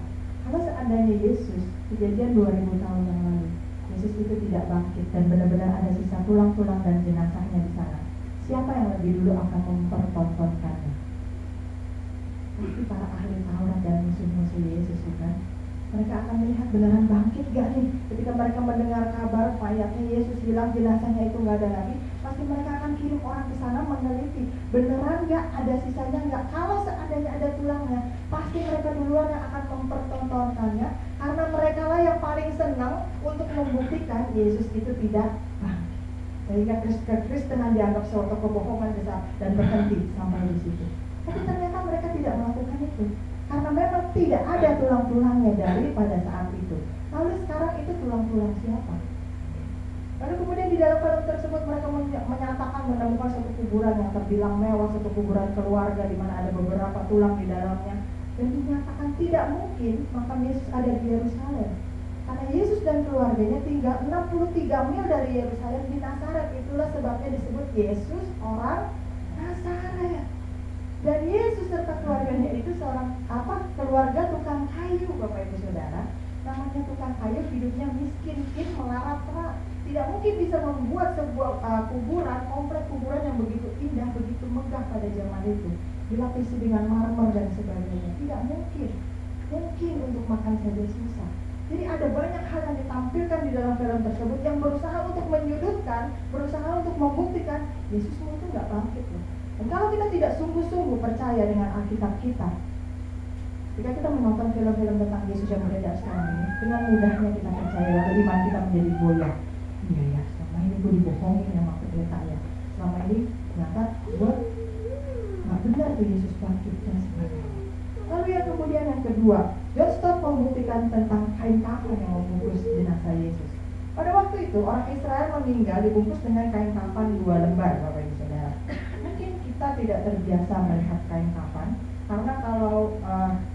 kalau seandainya Yesus kejadian 2000 tahun yang lalu, Yesus itu tidak bangkit dan benar-benar ada sisa tulang-tulang dan jenazahnya di sana, siapa yang lebih dulu akan mempertontonkannya? Pasti para ahli Taurat dan musuh-musuh Yesus, bukan? Mereka akan melihat beneran bangkit gak nih? Ketika mereka mendengar kabar mayatnya Yesus hilang, jenazahnya itu gak ada lagi, pasti mereka akan kirim orang ke sana meneliti beneran gak, ada sisanya gak. Kalau seandainya ada tulangnya, pasti mereka duluan yang akan mempertontonkannya, karena mereka lah yang paling senang untuk membuktikan Yesus itu tidak bangkit. Sehingga kekristenan dianggap suatu kebohongan besar dan berhenti sampai di situ. Tapi ternyata mereka tidak melakukan itu, karena memang tidak ada tulang-tulangnya dari pada saat itu. Lalu sekarang itu tulang-tulang siapa? Lalu kemudian di dalam film tersebut mereka menyatakan menemukan satu kuburan yang terbilang mewah, satu kuburan keluarga di mana ada beberapa tulang di dalamnya, dan dinyatakan tidak mungkin makam Yesus ada di Yerusalem, karena Yesus dan keluarganya tinggal 63 mil dari Yerusalem di Nazaret. Itulah sebabnya disebut Yesus orang Nazaret. Dan Yesus serta keluarganya itu seorang keluarga tukang kayu, Bapak Ibu Saudara. Namanya tukang kayu, hidupnya miskin, melarat, tidak mungkin bisa membuat sebuah kuburan, komplek kuburan yang begitu indah, begitu megah pada zaman itu, dilapisi dengan marmer dan sebagainya. Tidak mungkin. Mungkin untuk makan saja susah. Jadi ada banyak hal yang ditampilkan di dalam film tersebut yang berusaha untuk menyudutkan, berusaha untuk membuktikan Yesus itu nggak bangkit loh. Dan kalau kita tidak sungguh-sungguh percaya dengan Alkitab kita, jika kita menonton film-film tentang Yesus yang beredar sekarang ini, dengan mudahnya kita percaya, lalu iman kita menjadi goyah. Iya ya, selama ini gue dibohongin sama pendeta ya. Selama ini ternyata gue nggak benar tuh Yesus bangkit dan sebagainya. Lalu yang kemudian yang kedua, John Stott membuktikan tentang kain kafan yang membungkus jenazah Yesus. Pada waktu itu orang Israel meninggal dibungkus dengan kain kafan 2 lembar, Bapak Ibu Saudara. Mungkin kita tidak terbiasa melihat kain kafan, karena kalau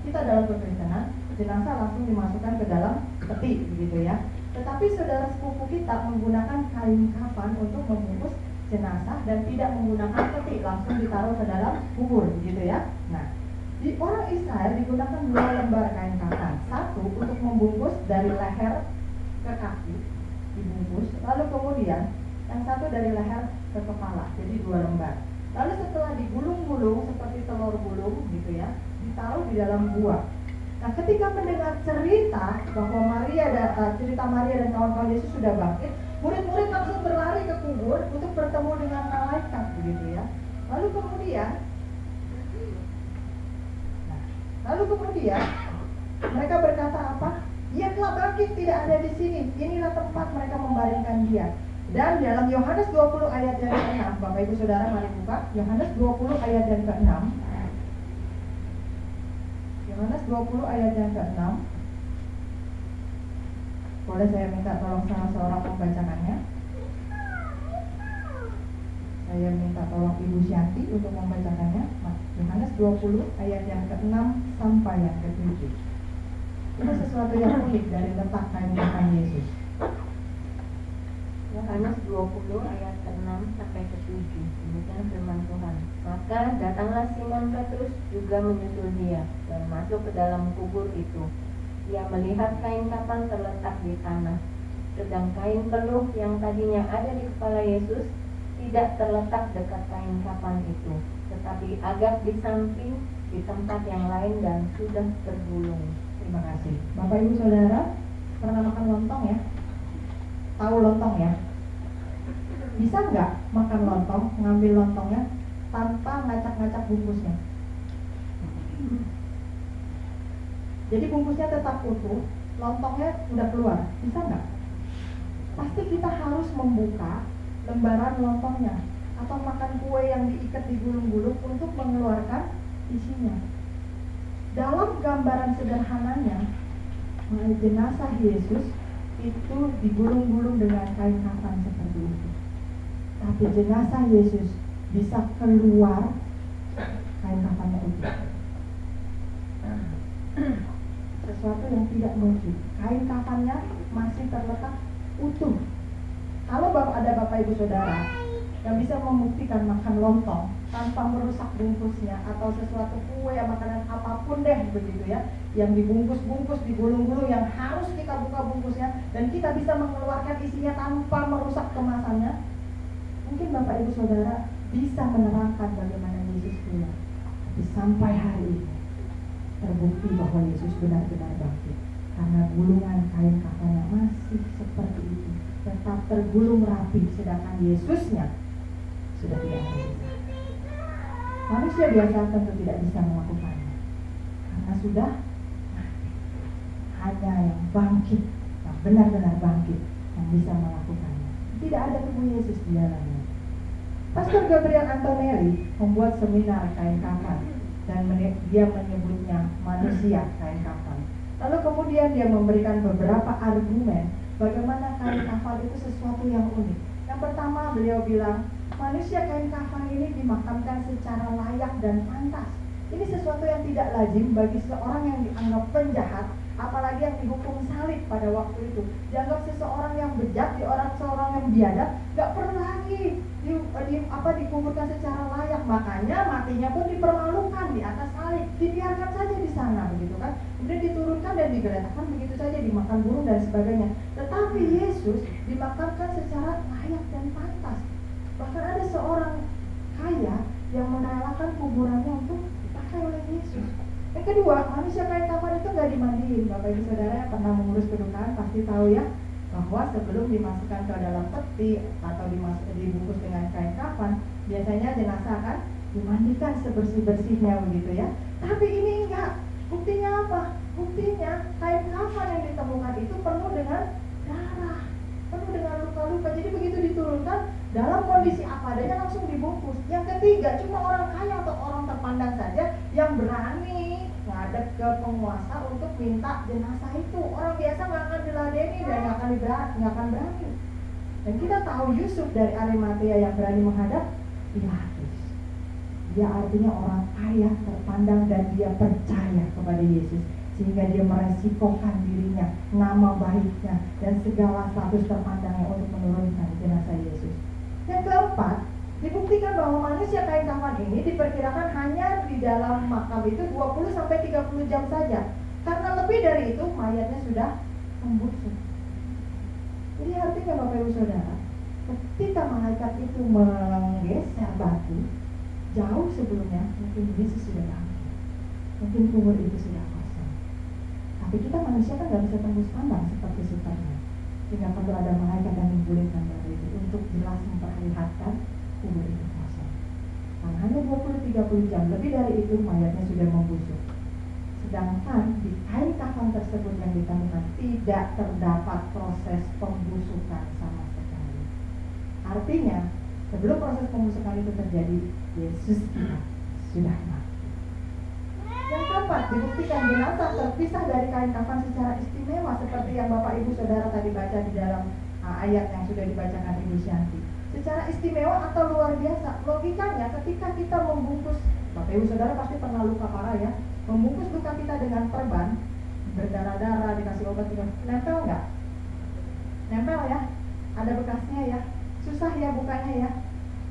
kita dalam kekristenan, jenazah langsung dimasukkan ke dalam peti, begitu ya. Tetapi saudara sepupu kita menggunakan kain kafan untuk membungkus jenazah dan tidak menggunakan peti, langsung ditaruh ke dalam kubur, begitu ya. Nah, di orang Israel digunakan 2 lembar kain kafan, satu untuk membungkus dari leher ke kaki, dibungkus, lalu kemudian yang satu dari leher ke kepala, jadi 2 lembar. Lalu setelah digulung-gulung seperti telur gulung gitu ya, ditaruh di dalam gua. Nah, ketika mendengar cerita bahwa cerita Maria dan kawan-kawan Yesus sudah bangkit, murid-murid langsung berlari ke kubur untuk bertemu dengan malaikat begitu ya. Lalu kemudian mereka berkata apa? Ia telah bangkit, tidak ada di sini. Inilah tempat mereka membaringkan dia. Dan dalam Yohanes 20 ayat yang ke-6, Bapak Ibu Saudara mari buka Yohanes 20 ayat yang ke-6. Yohanes 20 ayat yang ke-6. Boleh saya minta tolong salah seorang membacakannya? Saya minta tolong Ibu Syanti untuk membacakannya. Yohanes 20 ayat yang ke-6 sampai yang ke-7. Ini sesuatu yang unik dari letak kain kafan Yesus. Yohanes 20 ayat ke-6 sampai ke-7. Demikian firman Tuhan. Maka datanglah Simon Petrus juga menyusul dia dan masuk ke dalam kubur itu. Ia melihat kain kafan terletak di tanah, sedang kain peluh yang tadinya ada di kepala Yesus tidak terletak dekat kain kafan itu, tetapi agak di samping di tempat yang lain dan sudah tergulung. Terima kasih. Bapak Ibu Saudara pernah makan lontong ya? Tahu lontong ya? Bisa nggak makan lontong, ngambil lontongnya tanpa ngacak-ngacak bungkusnya? Jadi bungkusnya tetap utuh, lontongnya udah keluar, bisa nggak? Pasti kita harus membuka lembaran lontongnya. atau makan kue yang diikat digulung-gulung untuk mengeluarkan isinya. Dalam gambaran sederhananya, jenazah Yesus itu digulung-gulung dengan kain kafan seperti itu. Tapi jenazah Yesus bisa keluar kain kafannya utuh. Sesuatu yang tidak mungkin. Kain kafannya masih terletak utuh. Kalau ada Bapak Ibu Saudara yang bisa membuktikan makan lontong tanpa merusak bungkusnya atau sesuatu kue, makanan apapun deh begitu ya, yang dibungkus-bungkus, digulung-gulung, yang harus kita buka bungkusnya dan kita bisa mengeluarkan isinya tanpa merusak kemasannya, mungkin Bapak Ibu Saudara bisa menerangkan bagaimana Yesus keluar. Tapi sampai hari ini terbukti bahwa Yesus benar-benar bangkit karena gulungan kain kafannya masih seperti itu, tetap tergulung rapi, sedangkan Yesusnya sudah tidak ada di sana. Manusia biasa tentu tidak bisa melakukannya karena sudah mati. Hanya yang bangkit, yang benar-benar bangkit, yang bisa melakukannya. Tidak ada tubuh Yesus di dalamnya. Pastor Gabriel Antonelli membuat seminar kain kafan dan dia menyebutnya manusia kain kafan. Lalu kemudian dia memberikan beberapa argumen bagaimana kain kafan itu sesuatu yang unik. Yang pertama, beliau bilang manusia kain kafan ini dimakamkan secara layak dan pantas. Ini sesuatu yang tidak lazim bagi seorang yang dianggap penjahat, apalagi yang dihukum salib pada waktu itu. Dianggap seseorang yang bejat, seorang yang biadab, gak perlu lagi dikuburkan secara layak. Makanya matinya pun dipermalukan di atas salib, dibiarkan saja di sana begitu kan. Kemudian diturunkan dan digeletakkan begitu saja, dimakan burung dan sebagainya. Tetapi Yesus dimakamkan secara layak dan pantas. Bahkan ada seorang kaya yang merelakan kuburannya untuk dipakai oleh Yesus. Yang kedua, manusia kain kafan itu nggak dimandiin. Bapak Ibu Saudara yang pernah mengurus kedukaan pasti tahu ya, bahwa sebelum dimasukkan ke dalam peti atau dibungkus dengan kain kafan, biasanya jenazah kan dimandikan sebersih-bersihnya begitu ya. Tapi ini enggak. Buktinya apa? Buktinya kain kafan yang ditemukan itu penuh dengan darah, penuh dengan luka-luka. Jadi begitu diturunkan dalam kondisi apa adanya langsung dibungkus. Yang ketiga, cuma orang kaya atau orang terpandang saja yang berani ngadep ke penguasa untuk minta jenazah itu. Orang biasa nggak akan diladeni dan nggak akan berani. Dan kita tahu Yusuf dari Arimatea yang berani menghadap Pilatus. Dia artinya orang kaya, terpandang, dan dia percaya kepada Yesus, sehingga dia meresikokan dirinya, nama baiknya, dan segala status terpandangnya untuk menurunkan jenazah Yesus. Yang keempat, dibuktikan bahwa manusia kain kafan ini diperkirakan hanya di dalam makam itu 20-30 jam saja. Karena lebih dari itu mayatnya sudah membusuk. Jadi artinya Bapak Ibu Saudara, ketika malaikat itu menggeser batu, jauh sebelumnya mungkin Yesus sudah bangkit. Mungkin kubur itu sudah kosong. Tapi kita manusia kan gak bisa tembus pandang seperti Superman, sehingga perlu ada malaikat yang menggulingkan batu itu untuk jelas memperlihatkan kubur itu kosong. Karena hanya 20-30 jam, lebih dari itu mayatnya sudah membusuk. Sedangkan di kain kafan tersebut yang ditemukan tidak terdapat proses pembusukan sama sekali. Artinya sebelum proses pembusukan itu terjadi, Yesus kita sudah mati. Yang keempat, dibuktikan jenazah terpisah dari kain kafan secara istimewa, seperti yang Bapak Ibu Saudara tadi baca di dalam ayat yang sudah dibacakan Ibu Shanti. Secara istimewa atau luar biasa. Logikanya ketika kita membungkus, Bapak Ibu Saudara pasti pernah luka parah ya, membungkus luka kita dengan perban, berdarah-darah, dikasih obat, nempel nggak? Nempel ya, ada bekasnya ya, susah ya bukanya ya.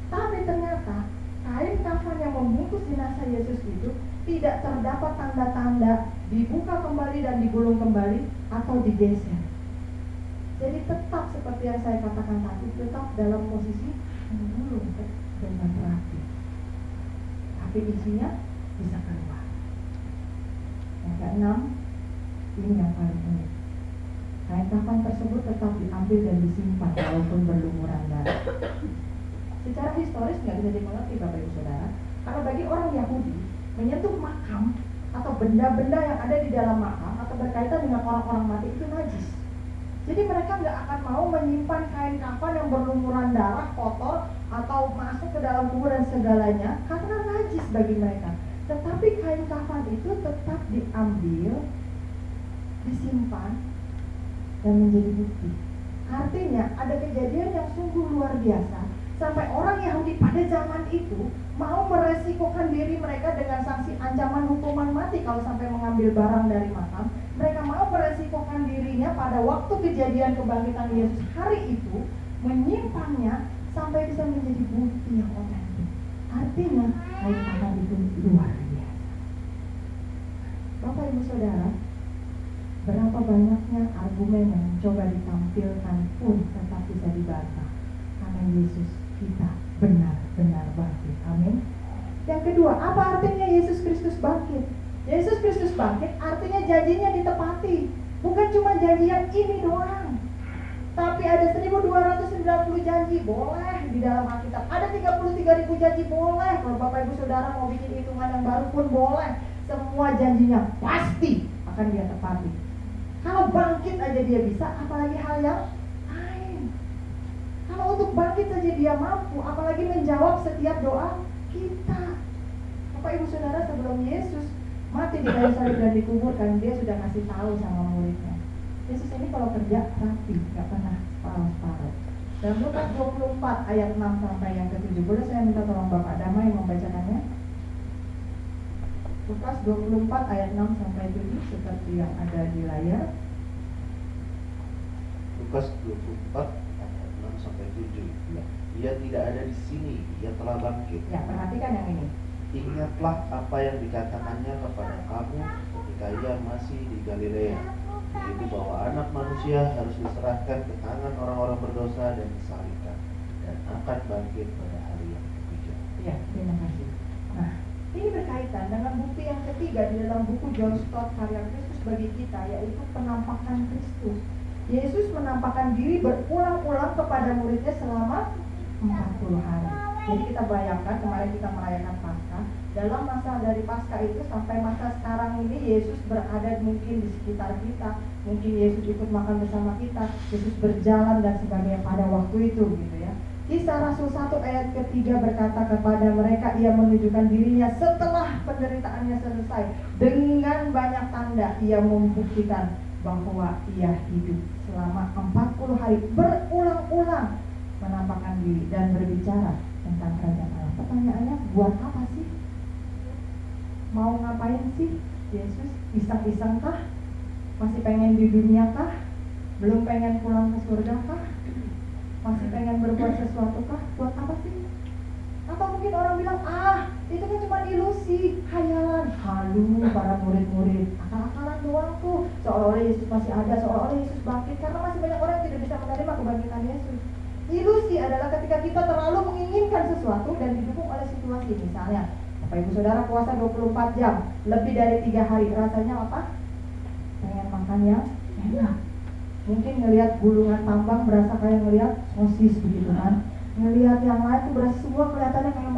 Tapi ternyata kain kafan yang membungkus jenazah Yesus itu tidak terdapat tanda-tanda dibuka kembali dan digulung kembali atau digeser. Jadi tetap seperti yang saya katakan tadi, tetap dalam posisi menggulung dengan rapi. Tapi isinya bisa keluar. Yang keenam, ini yang paling unik. Kain kafan tersebut tetap diambil dan disimpan walaupun berlumuran darah. Secara historis nggak bisa dimengerti Bapak Ibu Saudara, karena bagi orang Yahudi menyentuh makam atau benda-benda yang ada di dalam makam atau berkaitan dengan orang-orang mati itu najis. Jadi mereka nggak akan mau menyimpan kain kafan yang berlumuran darah, kotor, atau masuk ke dalam kubur dan segalanya karena najis bagi mereka. Tetapi kain kafan itu tetap diambil, disimpan, dan menjadi bukti. Artinya ada kejadian yang sungguh luar biasa sampai orang Yahudi pada zaman itu mau meresikokan diri mereka dengan sanksi ancaman hukuman mati kalau sampai mengambil barang dari makam. Mereka mau meresikokan dirinya pada waktu kejadian kebangkitan Yesus hari itu, menyimpannya sampai bisa menjadi bukti yang otentik. Artinya kain kafan itu luar biasa. Bapak Ibu Saudara, berapa banyaknya argumen yang mencoba ditampilkan pun tetap bisa dibantah karena Yesus kita benar-benar bangkit. Amin. Yang kedua, apa artinya Yesus Kristus bangkit? Yesus Kristus bangkit artinya janjinya ditepati. Bukan cuma janji yang ini doang, tapi ada 1290 janji boleh di dalam Alkitab. Ada 33.000 janji boleh. Kalau Bapak Ibu Saudara mau bikin hitungan yang baru pun boleh. Semua janjinya pasti akan dia tepati. Kalau bangkit aja dia bisa, apalagi hal yang lain. Kalau untuk bangkit saja dia mampu, apalagi menjawab setiap doa kita. Bapak Ibu Saudara, sebelum Yesus mati di kayu salib dan dikuburkan, dia sudah kasih tahu sama muridnya. Yesus ini kalau kerja rapi, gak pernah separuh-separuh. Dalam Lukas 24 ayat 6 sampai yang ke-7, boleh saya minta tolong Bapak Damai membacakannya? Lukas 24 ayat 6 sampai 7 seperti yang ada di layar. Lukas 24 ayat 6 sampai 7. Ya. Ia tidak ada di sini, ia telah bangkit. Ya, perhatikan yang ini. Ingatlah apa yang dikatakannya kepada kamu ketika ia masih di Galilea, yaitu bahwa anak manusia harus diserahkan ke tangan orang-orang berdosa dan disalibkan, dan akan bangkit pada hari yang ketiga. Ya, terima kasih. Nah, ini berkaitan dengan bukti yang ketiga di dalam buku John Stott Karya Kristus bagi kita, yaitu penampakan Kristus. Yesus menampakkan diri berulang-ulang kepada muridnya selama 40 hari. Jadi kita bayangkan kemarin kita merayakan Paskah. Dalam masa dari Paskah itu sampai masa sekarang ini Yesus berada mungkin di sekitar kita. Mungkin Yesus ikut makan bersama kita, Yesus berjalan dan sebagainya pada waktu itu gitu ya. Kisah Rasul 1 ayat ketiga berkata kepada mereka, ia menunjukkan dirinya setelah penderitaannya selesai. Dengan banyak tanda ia membuktikan bahwa ia hidup selama 40 hari berulang-ulang menampakkan diri dan berbicara tentang kerajaan Allah. Pertanyaannya, buat apa sih? Mau ngapain sih Yesus? Iseng-iseng kah? Masih pengen di dunia kah? Belum pengen pulang ke surga kah? Masih pengen berbuat sesuatu kah? Buat apa sih? Atau mungkin orang bilang, itu kan cuma ilusi, khayalan. Halu para murid-murid, akal-akalan doang tuh. Seolah-olah Yesus masih ada, seolah-olah Yesus bangkit. Karena masih banyak orang yang tidak bisa menerima kebangkitan Yesus. Ilusi adalah ketika kita terlalu menginginkan sesuatu dan didukung oleh situasi. Misalnya, Bapak Ibu Saudara puasa 24 jam, lebih dari 3 hari, rasanya apa? Pengen makan yang enak. Mungkin ngelihat gulungan tambang berasa kayak ngelihat sosis begitu kan. Ngelihat yang lain tuh berasa semua kelihatannya kayak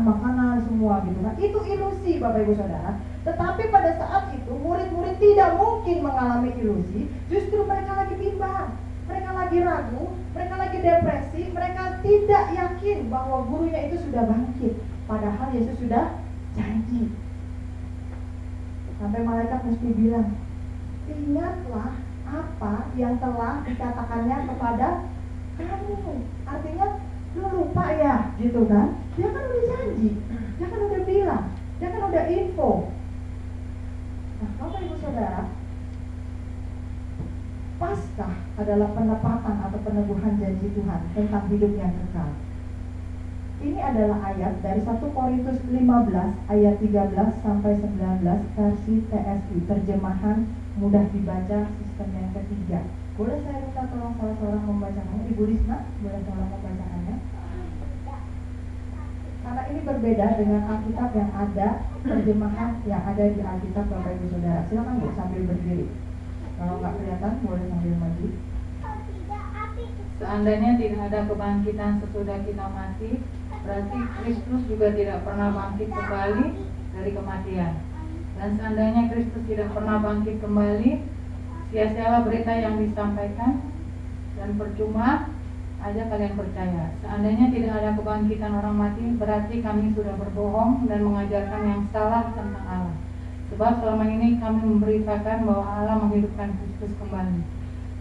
makanan semua gitu kan. Itu ilusi Bapak Ibu Saudara. Tetapi pada saat itu murid-murid tidak mungkin mengalami ilusi. Justru mereka lagi bimbang, mereka lagi ragu, mereka lagi depresi, mereka tidak yakin bahwa gurunya itu sudah bangkit. Padahal Yesus sudah janji. Sampai malaikat mesti bilang, ingatlah apa yang telah dikatakannya kepada kamu. Artinya, lu lupa ya, gitu kan? Dia kan udah janji, dia kan udah bilang, dia kan udah info. Nah, Bapak Ibu Saudara, Paskah adalah penepatan atau peneguhan janji Tuhan tentang hidup yang kekal. Ini adalah ayat dari 1 Korintus 15 ayat 13 sampai 19 versi TSI, terjemahan mudah dibaca sistem yang ketiga. Boleh saya minta tolong salah seorang membacakannya? Ibu Lisna, boleh tolong membacakannya? Karena ini berbeda dengan Alkitab yang ada, terjemahan yang ada di Alkitab Bapak Ibu Saudara. Silakan Bu sambil berdiri. Kalau nggak kelihatan boleh sambil maju. Seandainya tidak ada kebangkitan sesudah kita mati, berarti Kristus juga tidak pernah bangkit kembali dari kematian. Dan seandainya Kristus tidak pernah bangkit kembali, sia-sialah berita yang disampaikan dan percuma aja kalian percaya. Seandainya tidak ada kebangkitan orang mati, berarti kami sudah berbohong dan mengajarkan yang salah tentang Allah. Sebab selama ini kami memberitakan bahwa Allah menghidupkan Kristus kembali.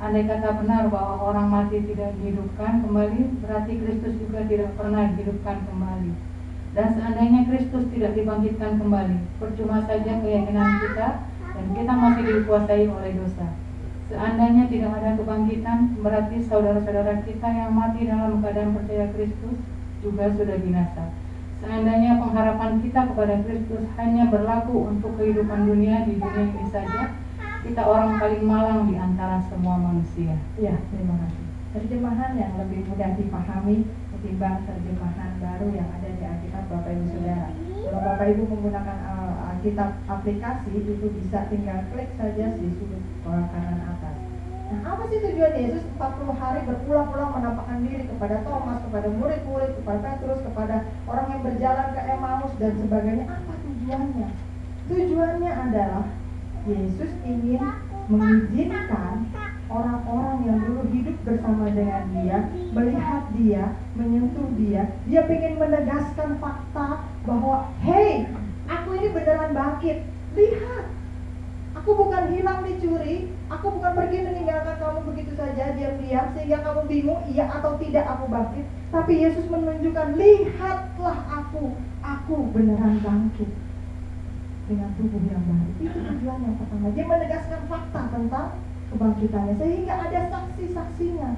Andai kata benar bahwa orang mati tidak dihidupkan kembali, berarti Kristus juga tidak pernah dihidupkan kembali. Dan seandainya Kristus tidak dibangkitkan kembali, percuma saja keyakinan kita dan kita masih dikuasai oleh dosa. Seandainya tidak ada kebangkitan, berarti saudara-saudara kita yang mati dalam keadaan percaya Kristus juga sudah binasa. Seandainya pengharapan kita kepada Kristus hanya berlaku untuk kehidupan dunia di dunia ini saja, kita orang paling malang di antara semua manusia. Ya, terima kasih. Terjemahan yang lebih mudah dipahami ketimbang terjemahan baru yang ada di Alkitab Bapak Ibu Saudara. Kalau Bapak Ibu menggunakan Alkitab aplikasi, itu bisa tinggal klik saja di sudut kanan atas. Nah, apa sih tujuan Yesus 40 hari berulang-ulang menampakkan diri kepada Thomas, kepada murid-murid, kepada Petrus, kepada orang yang berjalan ke Emmaus dan sebagainya? Apa tujuannya? Tujuannya adalah Yesus ingin mengizinkan orang-orang yang dulu hidup bersama dengan dia, melihat dia, menyentuh dia. Dia ingin menegaskan fakta bahwa, hey, aku ini beneran bangkit. Lihat, aku bukan hilang dicuri, aku bukan pergi meninggalkan kamu begitu saja diam-diam sehingga kamu bingung iya atau tidak aku bangkit. Tapi Yesus menunjukkan, lihatlah aku beneran bangkit dengan tubuh yang baru. Itu tujuan yang pertama. Dia menegaskan fakta tentang kebangkitannya sehingga ada saksi-saksinya.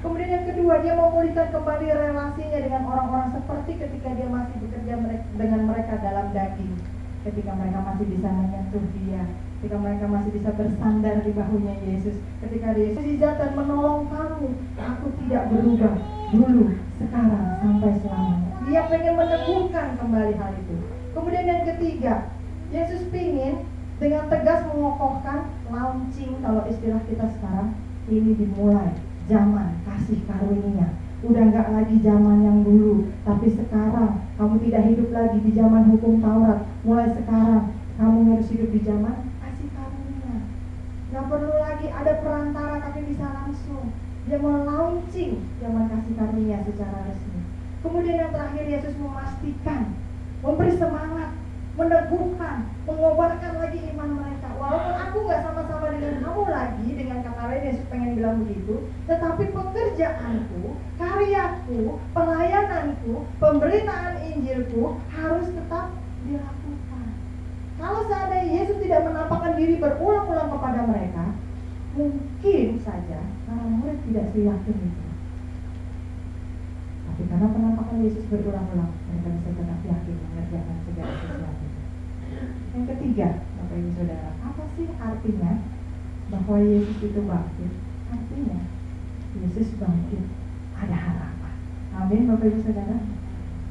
Kemudian yang kedua, dia memulihkan kembali relasinya dengan orang-orang seperti ketika dia masih bekerja dengan mereka dalam daging, ketika mereka masih bisa menyentuh dia, ketika mereka masih bisa bersandar di bahunya Yesus, ketika Yesus mujizat dan menolong kamu. Aku tidak berubah dulu, sekarang, sampai selamanya. Dia pengen meneguhkan kembali hal itu. Kemudian yang ketiga, Yesus ingin dengan tegas mengokohkan launching, kalau istilah kita sekarang, ini dimulai zaman kasih karunia. Udah nggak lagi zaman yang dulu, tapi sekarang kamu tidak hidup lagi di zaman hukum Taurat. Mulai sekarang kamu harus hidup di zaman kasih karunia. Nggak perlu lagi ada perantara, tapi bisa langsung. Dia melaunching zaman kasih karunia secara resmi. Kemudian yang terakhir, Yesus memastikan, memberi semangat, meneguhkan, mengobarkan lagi iman mereka. Walaupun aku nggak sama-sama dengan kamu lagi, dengan kata lain Yesus pengen bilang begitu, tetapi pekerjaanku, karyaku, pelayananku, pemberitaan Injilku harus tetap dilakukan. Kalau seandainya Yesus tidak menampakkan diri berulang-ulang kepada mereka, mungkin saja para murid tidak seyakin itu. Tapi karena penampakan Yesus berulang-ulang, mereka bisa tetap yakin mengerjakan segala sesuatu. Yang ketiga, Bapak Ibu Saudara, apa sih artinya bahwa Yesus itu bangkit? Artinya Yesus bangkit, ada harapan. Amin, Bapak Ibu Saudara.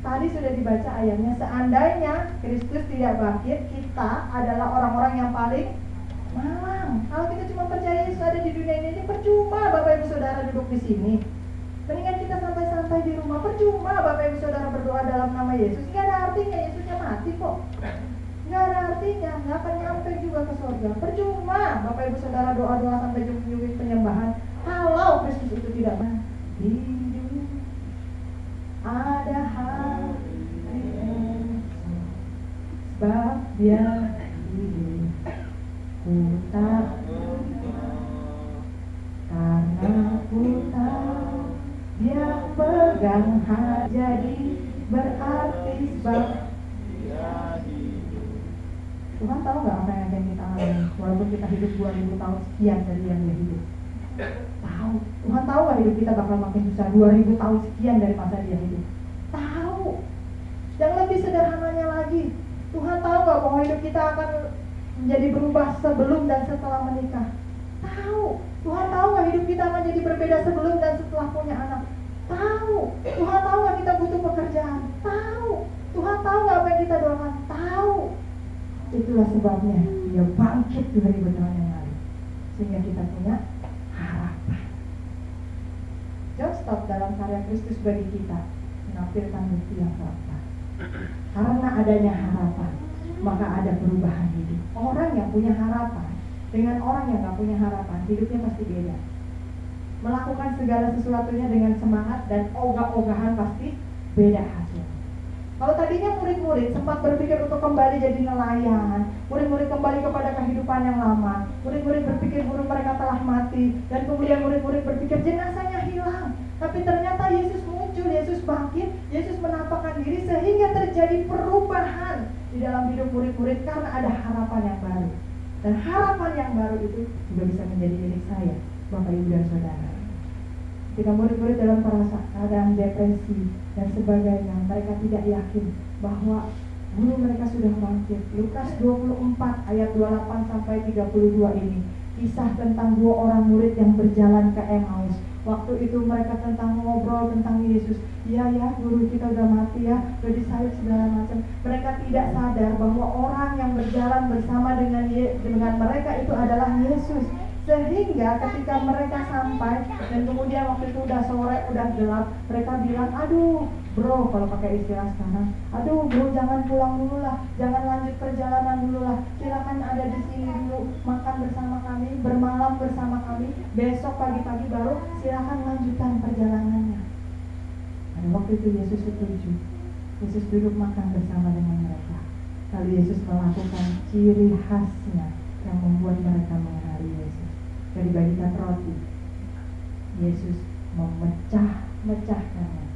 Tadi sudah dibaca ayatnya, seandainya Kristus tidak bangkit, kita adalah orang-orang yang paling malang. Kalau kita cuma percaya Yesus ada di dunia ini percuma Bapak Ibu Saudara duduk di sini. Mendingan kita santai-santai di rumah. Percuma Bapak Ibu Saudara berdoa dalam nama Yesus, nggak ada artinya. Yesusnya mati kok, nggak ada artinya, nggak akan nyampe juga ke surga. Percuma Bapak Ibu Saudara doa-doa sampai jumlah penyembahan kalau Kristus itu tidak hidup. Ada hari sebab dia hidup. Ku tak karena ku tahu dia pegang hati, jadi berarti sebab Tuhan tahu nggak apa yang akan kita alami walaupun kita hidup 2000 tahun sekian dari yang dia hidup. Tahu. Tuhan tahu nggak hidup kita bakal makin susah 2000 tahun sekian dari masa dia hidup. Tahu. Yang lebih sederhananya lagi, Tuhan tahu nggak bahwa hidup kita akan menjadi berubah sebelum dan setelah menikah. Tahu. Tuhan tahu nggak hidup kita akan jadi berbeda sebelum dan setelah punya anak. Tahu. Tuhan tahu nggak kita butuh pekerjaan. Tahu. Tuhan tahu nggak apa yang kita doakan. Tahu. Itulah sebabnya dia bangkit 2000 tahun yang lalu, sehingga kita punya harapan. John Stott dalam karya Kristus bagi kita menampilkan bukti yang fakta. Karena adanya harapan, maka ada perubahan hidup. Orang yang punya harapan dengan orang yang gak punya harapan, hidupnya pasti beda. melakukan segala sesuatunya dengan semangat dan ogah-ogahan, pasti beda hasil. Kalau tadinya murid-murid sempat berpikir untuk kembali jadi nelayan, murid-murid kembali kepada kehidupan yang lama, murid-murid berpikir guru mereka telah mati, dan kemudian murid-murid berpikir jenazahnya hilang. Tapi ternyata Yesus muncul, Yesus bangkit, Yesus menampakkan diri sehingga terjadi perubahan di dalam hidup murid-murid karena ada harapan yang baru. Dan harapan yang baru itu juga bisa menjadi milik saya, Bapak Ibu dan Saudara. Ketika murid-murid dalam keadaan depresi dan sebagainya, mereka tidak yakin bahwa guru mereka sudah bangkit. Lukas 24 ayat 28 sampai 32 ini kisah tentang dua orang murid yang berjalan ke Emmaus. Waktu itu mereka tentang ngobrol tentang Yesus. Iya ya, guru kita udah mati ya, udah disalib segala macam. Mereka tidak sadar bahwa orang yang berjalan bersama dengan mereka itu adalah Yesus. Sehingga ketika mereka sampai dan kemudian waktu itu udah sore, udah gelap, mereka bilang, aduh bro, kalau pakai istilah sekarang, aduh bro, jangan pulang dulu lah, jangan lanjut perjalanan dulu lah, silakan ada di sini dulu, makan bersama kami, bermalam bersama kami, besok pagi-pagi baru silakan lanjutkan perjalanannya. Pada waktu itu Yesus setuju. Yesus duduk makan bersama dengan mereka. Lalu Yesus melakukan ciri khasnya yang membuat mereka mengenali Yesus. Dari bagikan roti, Yesus memecahkannya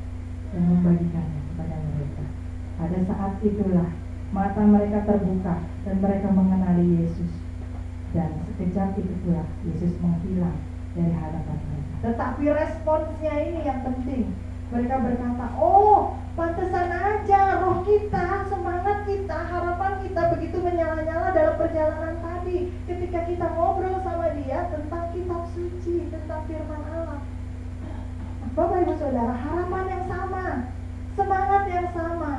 dan membagikannya kepada mereka. Pada saat itulah mata mereka terbuka dan mereka mengenali Yesus. Dan sekejap itu pula Yesus menghilang dari hadapan mereka. Tetapi responsnya ini yang penting. Mereka berkata, oh pantesan aja roh kita, semangat kita, harapan kita begitu menyala-nyala dalam perjalanan tadi ketika kita ngobrol sama dia tentang kitab suci, tentang firman Allah. Bapak Ibu Saudara, harapan yang sama, semangat yang sama,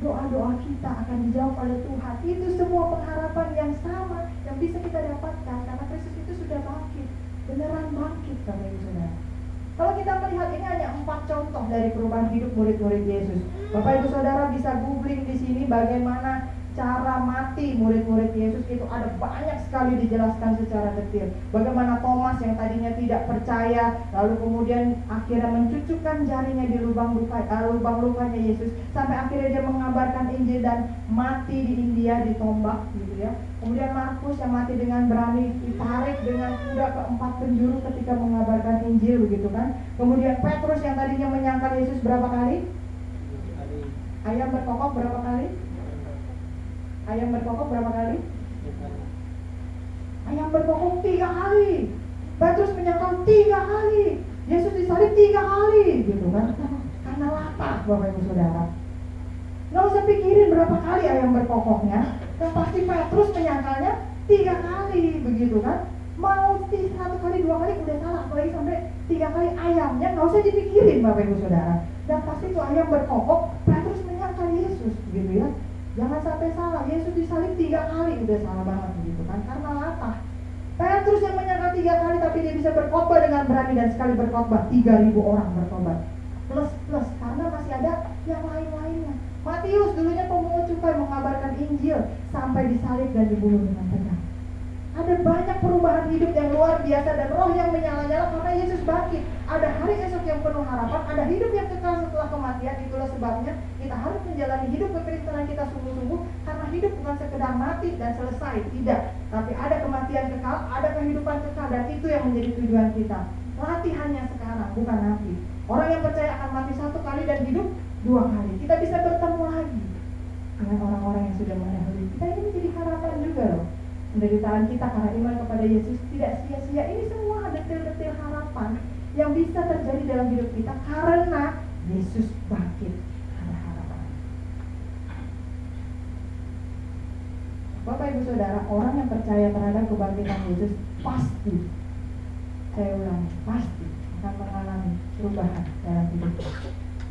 doa-doa kita akan dijawab oleh Tuhan. Itu semua pengharapan yang sama yang bisa kita dapatkan karena Kristus itu sudah bangkit, beneran bangkit, Bapak Ibu Saudara. Kalau kita melihat ini hanya 4 contoh dari perubahan hidup murid-murid Yesus. Bapak Ibu Saudara bisa googling di sini bagaimana cara mati murid-murid Yesus itu ada banyak sekali dijelaskan secara detail. Bagaimana Thomas yang tadinya tidak percaya, lalu kemudian akhirnya mencucukkan jarinya di lubang lukanya Yesus, sampai akhirnya dia mengabarkan Injil dan mati di India ditombak gitu ya. Kemudian Markus yang mati dengan berani, ditarik dengan kuda ke 4 penjuru ketika mengabarkan Injil begitu kan. Kemudian Petrus yang tadinya menyangkal Yesus berapa kali? Ayam berkokok berapa kali? Ayam berkokok berapa kali? Ayam berkokok 3 kali. Petrus menyangkal 3 kali. Yesus disalib 3 kali gitu kan. Karena lapar, Bapak Ibu Saudara. Nggak usah pikirin berapa kali ayam berkokoknya, yang pasti Petrus menyangkalnya 3 kali begitu kan. Mau 1 kali 2 kali udah salah, apalagi sampai 3 kali ayamnya nggak usah dipikirin, Bapak Ibu Saudara. Dan pasti itu ayam berkokok, Petrus menyangkal Yesus gitu ya. Jangan sampai salah, Yesus disalib 3 kali udah salah banget begitu kan, karena latah. Petrus yang menyangkal 3 kali tapi dia bisa berkhotbah dengan berani, dan sekali berkhotbah 3.000 orang bertobat. Plus karena masih ada yang lain-lainnya. Matius dulunya pemungut cukai mengabarkan Injil sampai disalib dan dibunuh dengan pedang. Ada banyak perubahan hidup yang luar biasa dan roh yang menyala-nyala karena Yesus bangkit. Ada hari esok yang penuh harapan, ada hidup yang kekal setelah kematian. Itulah sebabnya kita harus menjalani hidup kekristenan kita sungguh-sungguh, karena hidup bukan sekedar mati dan selesai, tidak. Tapi ada kematian kekal, ada kehidupan kekal, dan itu yang menjadi tujuan kita. Latihannya sekarang, bukan nanti. Orang yang percaya akan mati 1 kali dan hidup 2 kali. Kita bisa bertemu lagi dengan orang-orang yang sudah mendahului kita. Ini menjadi harapan juga loh. Penderitaan kita karena iman kepada Yesus tidak sia-sia. Ini semua detail-detail harapan yang bisa terjadi dalam hidup kita karena Yesus bangkit. Ada harapan. Bapak Ibu Saudara, orang yang percaya terhadap kebangkitan Yesus pasti, saya ulangi, pasti akan mengalami perubahan dalam hidupnya.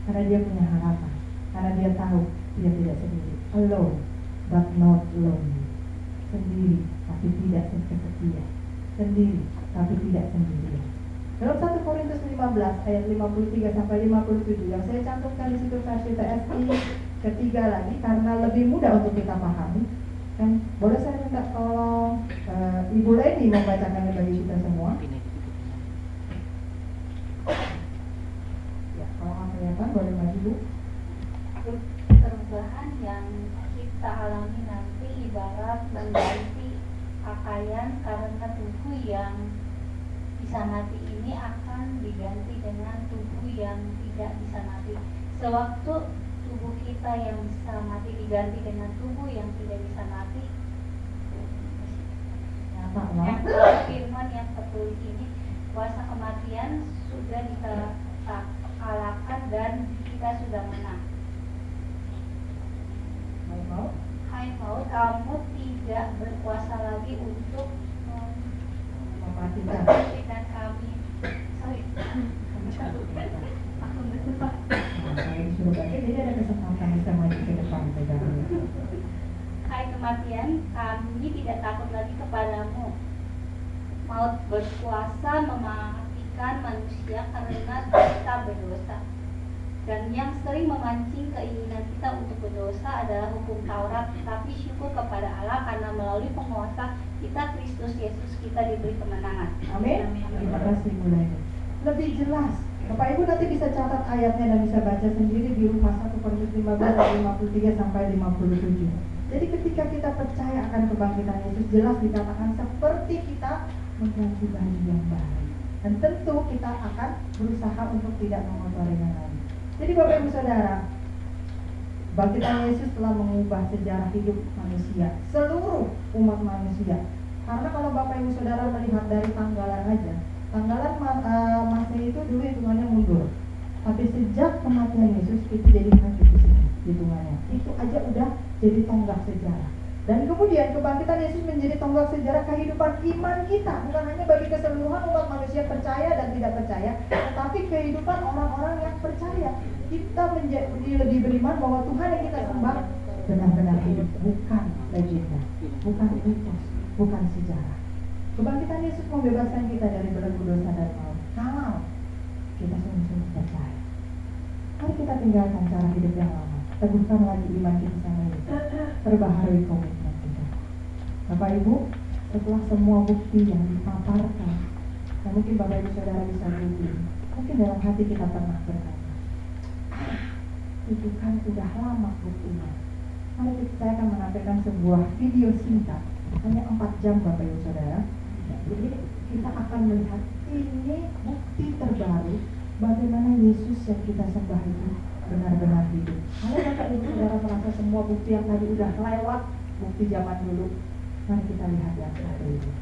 Karena dia punya harapan, karena dia tahu dia tidak sendiri. Alone, but not lonely. Sendiri, tapi tidak kesepian. Sendiri, tapi tidak sendirian. Dalam 1 Korintus 15 ayat 53 sampai 57 yang saya cantumkan di situ versi TSI ketiga lagi karena lebih mudah untuk kita pahami. Dan boleh saya minta tolong Ibu Leni membacakannya bagi kita semua. persiapan, boleh maju Bu. Perubahan yang kita alami nanti ibarat mengganti pakaian, karena tubuh yang bisa mati ini akan diganti dengan tubuh yang tidak bisa mati. Sewaktu tubuh kita yang bisa mati diganti dengan tubuh yang tidak bisa mati, yang firman yang tertulis ini, kuasa kematian sudah kita kalahkan dan kita sudah menang. Hai maut, kamu tidak berkuasa lagi untuk mematikan kami. Sorry. Aku lupa. Jadi ada kesempatan bisa maju ke depan, saudara. Hai kematian, kami tidak takut lagi kepadamu. Maut berkuasa mematikan manusia karena kita berdosa. Dan yang sering memancing keinginan kita untuk berdosa adalah hukum Taurat. Tapi syukur kepada Allah karena melalui penguasa kita, Kristus Yesus, kita diberi kemenangan. Amin. Terima kasih mulai. Lebih jelas, Bapak Ibu nanti bisa catat ayatnya dan bisa baca sendiri di rumah 1 Korintus 15 ayat 53 sampai 57. Jadi ketika kita percaya akan kebangkitan Yesus, jelas dikatakan seperti kita mengganti baju yang baru. Dan tentu kita akan berusaha untuk tidak mengotorinya lagi. Jadi Bapak Ibu Saudara, bangkitan Yesus telah mengubah sejarah hidup manusia, seluruh umat manusia. Karena kalau Bapak Ibu Saudara melihat dari tanggalan aja, tanggalan Masehi itu dulu hitungannya mundur. Tapi sejak kematian Yesus itu jadi maju ke sini hitungannya. Itu aja udah jadi tonggak sejarah. Dan kemudian kebangkitan Yesus menjadi tonggak sejarah kehidupan iman kita. Bukan hanya bagi keseluruhan umat manusia percaya dan tidak percaya, tetapi kehidupan orang-orang yang percaya. Kita menjadi lebih beriman bahwa Tuhan yang kita sembah benar-benar hidup, bukan legenda, bukan mitos, bukan sejarah. Kebangkitan Yesus membebaskan kita dari belenggu dosa dan maut. Kalau kita sungguh-sungguh percaya. Mari kita tinggalkan cara hidup yang lama. Teguhkan lagi iman kita sama Yesus. Perbaharui komitmen kita. Bapak Ibu, setelah semua bukti yang dipaparkan, dan mungkin Bapak Ibu Saudara bisa bukti, mungkin dalam hati kita pernah berkata, itu kan udah lama buktinya. Mari saya akan menampilkan sebuah video singkat, hanya 4 jam Bapak Ibu Saudara. Jadi kita akan melihat ini bukti terbaru bagaimana Yesus yang kita sembah itu benar-benar hidup. Kalau Bapak Ibu Saudara merasa semua bukti yang tadi udah lewat, bukti zaman dulu, mari kita lihat yang satu ini.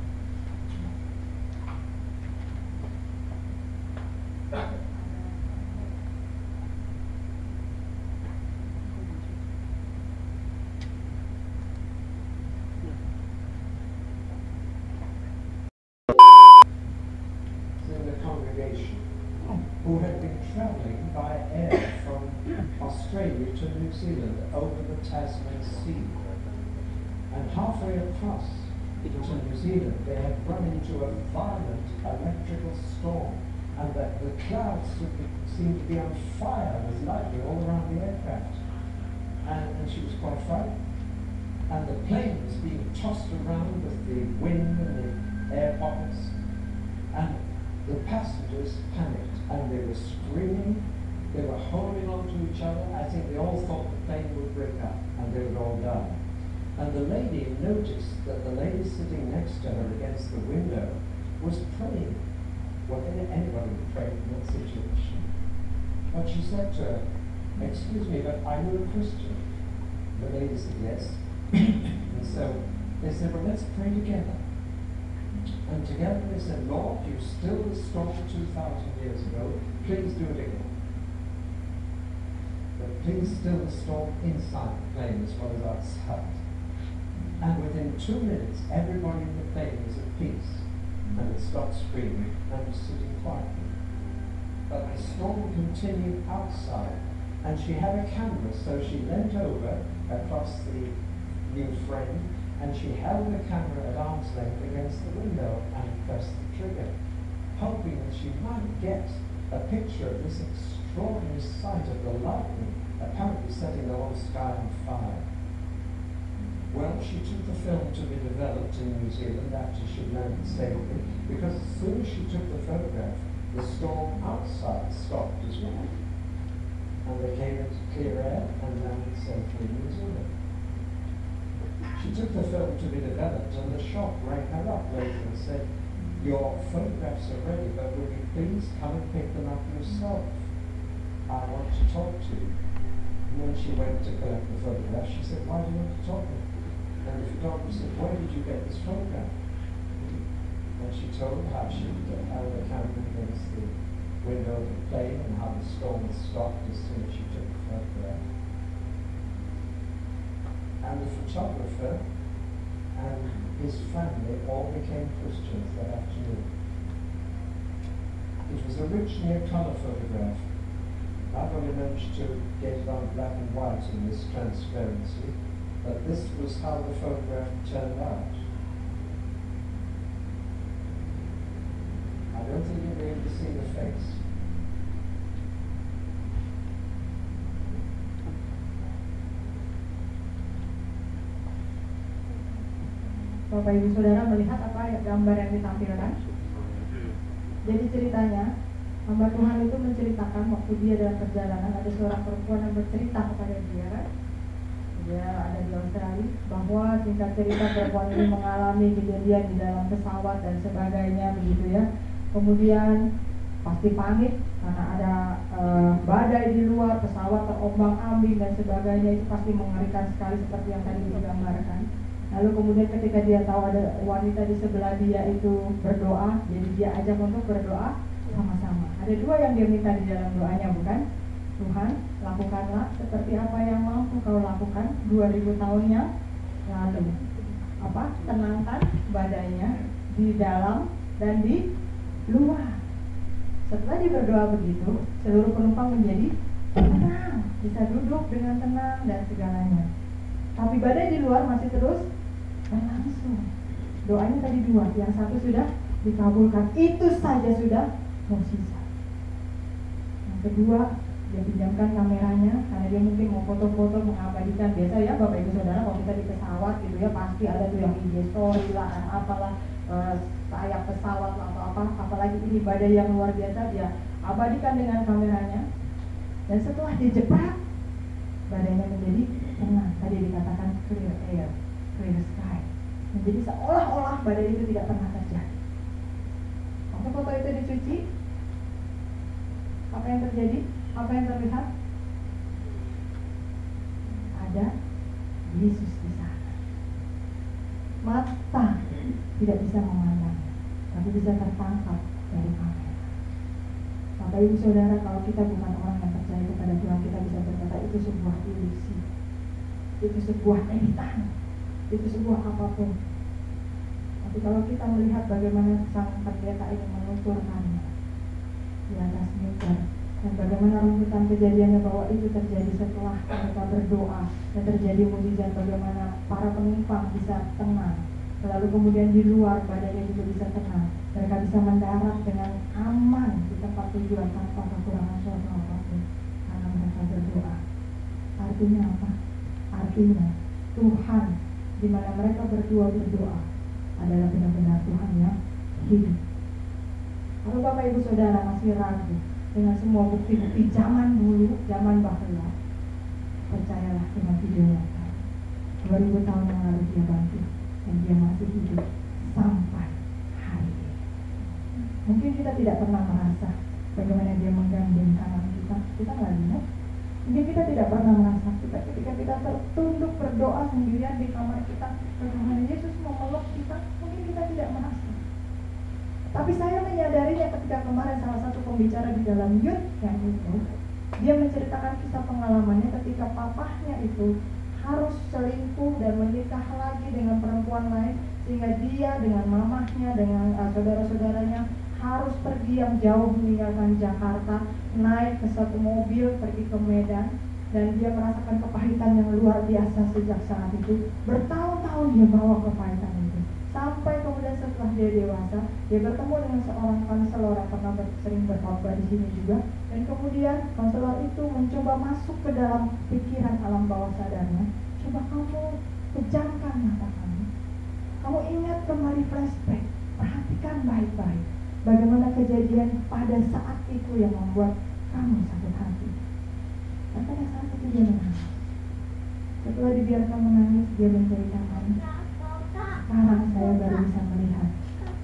Who had been travelling by air from Australia to New Zealand over the Tasman Sea. And halfway across to New Zealand, they had run into a violent electrical storm, and the clouds seemed to be on fire with lightning all around the aircraft. And she was quite frightened. And the plane was being tossed around with the wind and the air pockets. And the passengers panicked and they were screaming, they were holding on to each other. I think they all thought the plane would break up and they would all die. And the lady noticed that the lady sitting next to her against the window was praying. Well, anybody would pray in that situation. But she said to her, "Excuse me, but are you a Christian?" The lady said yes. And so they said, "Well, let's pray together." And together they said, "Lord, you stilled the storm 2,000 years ago. Please do it again. But please still the storm inside the plane as well as outside." And within 2 minutes, everybody in the plane was at peace. And it stopped screaming and was sitting quietly. But the storm continued outside. And she had a camera, so she leant over across the new friend, and she held the camera at arm's length against the window and pressed the trigger, hoping that she might get a picture of this extraordinary sight of the lightning apparently setting the whole sky on fire. Well, she took the film to be developed in New Zealand after she landed safely, because as soon as she took the photograph, the storm outside stopped as well. And they came into clear air and landed safely in New Zealand. She took the film to be developed, and the shop rang her up later and said, "Your photographs are ready, but will you please come and pick them up yourself? I want to talk to you." And when she went to collect the photograph, she said, "Why do you want to talk to me?" And the photographer said, "Where did you get this photograph?" And she told how she held the camera against the window of the plane and how the storm was stopped as soon as she took the photograph. And the photographer and his family all became Christians that afternoon. It was originally a colour photograph. I've only managed to get it on black and white in this transparency, but this was how the photograph turned out. I don't think you'll be able to see the face. Bapak Ibu Saudara melihat apa gambar yang ditampilkan? Jadi ceritanya, hamba Tuhan itu menceritakan waktu dia dalam perjalanan ada seorang perempuan yang bercerita kepada dia kan? Dia ada di Australia bahwa singkat cerita perempuan ini mengalami kejadian di dalam pesawat dan sebagainya begitu ya. Kemudian pasti panik karena ada badai di luar, pesawat terombang-ambing dan sebagainya, itu pasti mengerikan sekali seperti yang tadi digambarkan. Lalu kemudian ketika dia tahu ada wanita di sebelah dia itu berdoa, jadi dia ajak untuk berdoa sama-sama. Ada dua yang dia minta di dalam doanya, bukan? Tuhan, lakukanlah seperti apa yang mampu kau lakukan 2000 tahun yang lalu. Apa? Tenangkan badainya di dalam dan di luar. Setelah dia berdoa begitu, seluruh penumpang menjadi tenang, bisa duduk dengan tenang dan segalanya. Tapi badai di luar masih terus berlangsung. Doanya tadi dua, yang satu sudah dikabulkan, itu saja sudah mukjizat. Yang kedua, dia pinjamkan kameranya karena dia mungkin mau foto-foto, mengabadikan. Biasa ya Bapak Ibu Saudara kalau kita di pesawat gitu ya, pasti ada tuh yang IG story lah, apalah, sayap pesawat lah, atau apa, apalagi ini badai yang luar biasa, dia abadikan dengan kameranya. Dan setelah dijebak, badainya menjadi tenang. Tadi dikatakan clear air, clear sky. Menjadi seolah-olah badai itu tidak pernah terjadi. Waktu foto itu dicuci, apa yang terjadi? Apa yang terlihat? Ada Yesus di sana. Mata tidak bisa memandang, tapi bisa tertangkap dari kamera. Bapak Ibu Saudara, kalau kita bukan orang yang percaya kepada Tuhan, kita bisa berkata itu sebuah ilusi, itu sebuah editan, itu sebuah apapun. Tapi kalau kita melihat bagaimana sang pendeta ini menuturkannya di atas mimbar, dan bagaimana runtutan kejadiannya bahwa itu terjadi setelah mereka berdoa dan terjadi mukjizat, bagaimana para penumpang bisa tenang, lalu kemudian di luar badannya juga bisa tenang, mereka bisa mendarat dengan aman di tempat tujuan tanpa kekurangan suatu apapun karena mereka berdoa. Artinya apa? Artinya Tuhan di mana mereka berdua berdoa adalah benar-benar Tuhan yang hidup. Kalau Bapak Ibu Saudara masih ragu dengan semua bukti-bukti zaman dulu, zaman bahula, percayalah dengan videonya. 2000 tahun yang lalu dia bangkit dan dia masih hidup sampai hari ini. Mungkin kita tidak pernah merasa bagaimana dia menggandeng kanan kita nggak lihat. Mungkin kita tidak pernah merasa ketika kita tertunduk berdoa sendirian di kamar kita, bagaimana Yesus memeluk kita, mungkin kita tidak merasa. Tapi saya menyadarinya ketika kemarin salah satu pembicara di dalam youth yang itu, dia menceritakan kisah pengalamannya ketika papahnya itu harus selingkuh dan menikah lagi dengan perempuan lain, sehingga dia dengan mamahnya, dengan saudara-saudaranya harus pergi yang jauh meninggalkan Jakarta, naik ke satu mobil pergi ke Medan, dan dia merasakan kepahitan yang luar biasa sejak saat itu. Bertahun-tahun dia bawa kepahitan itu, sampai kemudian setelah dia dewasa, dia bertemu dengan seorang konselor yang pernah sering berkhotbah di sini juga, dan kemudian konselor itu mencoba masuk ke dalam pikiran alam bawah sadarnya. Coba kamu pejamkan mata kamu ingat kembali, flashback, perhatikan baik-baik bagaimana kejadian pada saat itu yang membuat kamu sakit hati. pada saat itu dia menangis. Setelah dibiarkan menangis, dia menceritakan, sekarang saya baru bisa melihat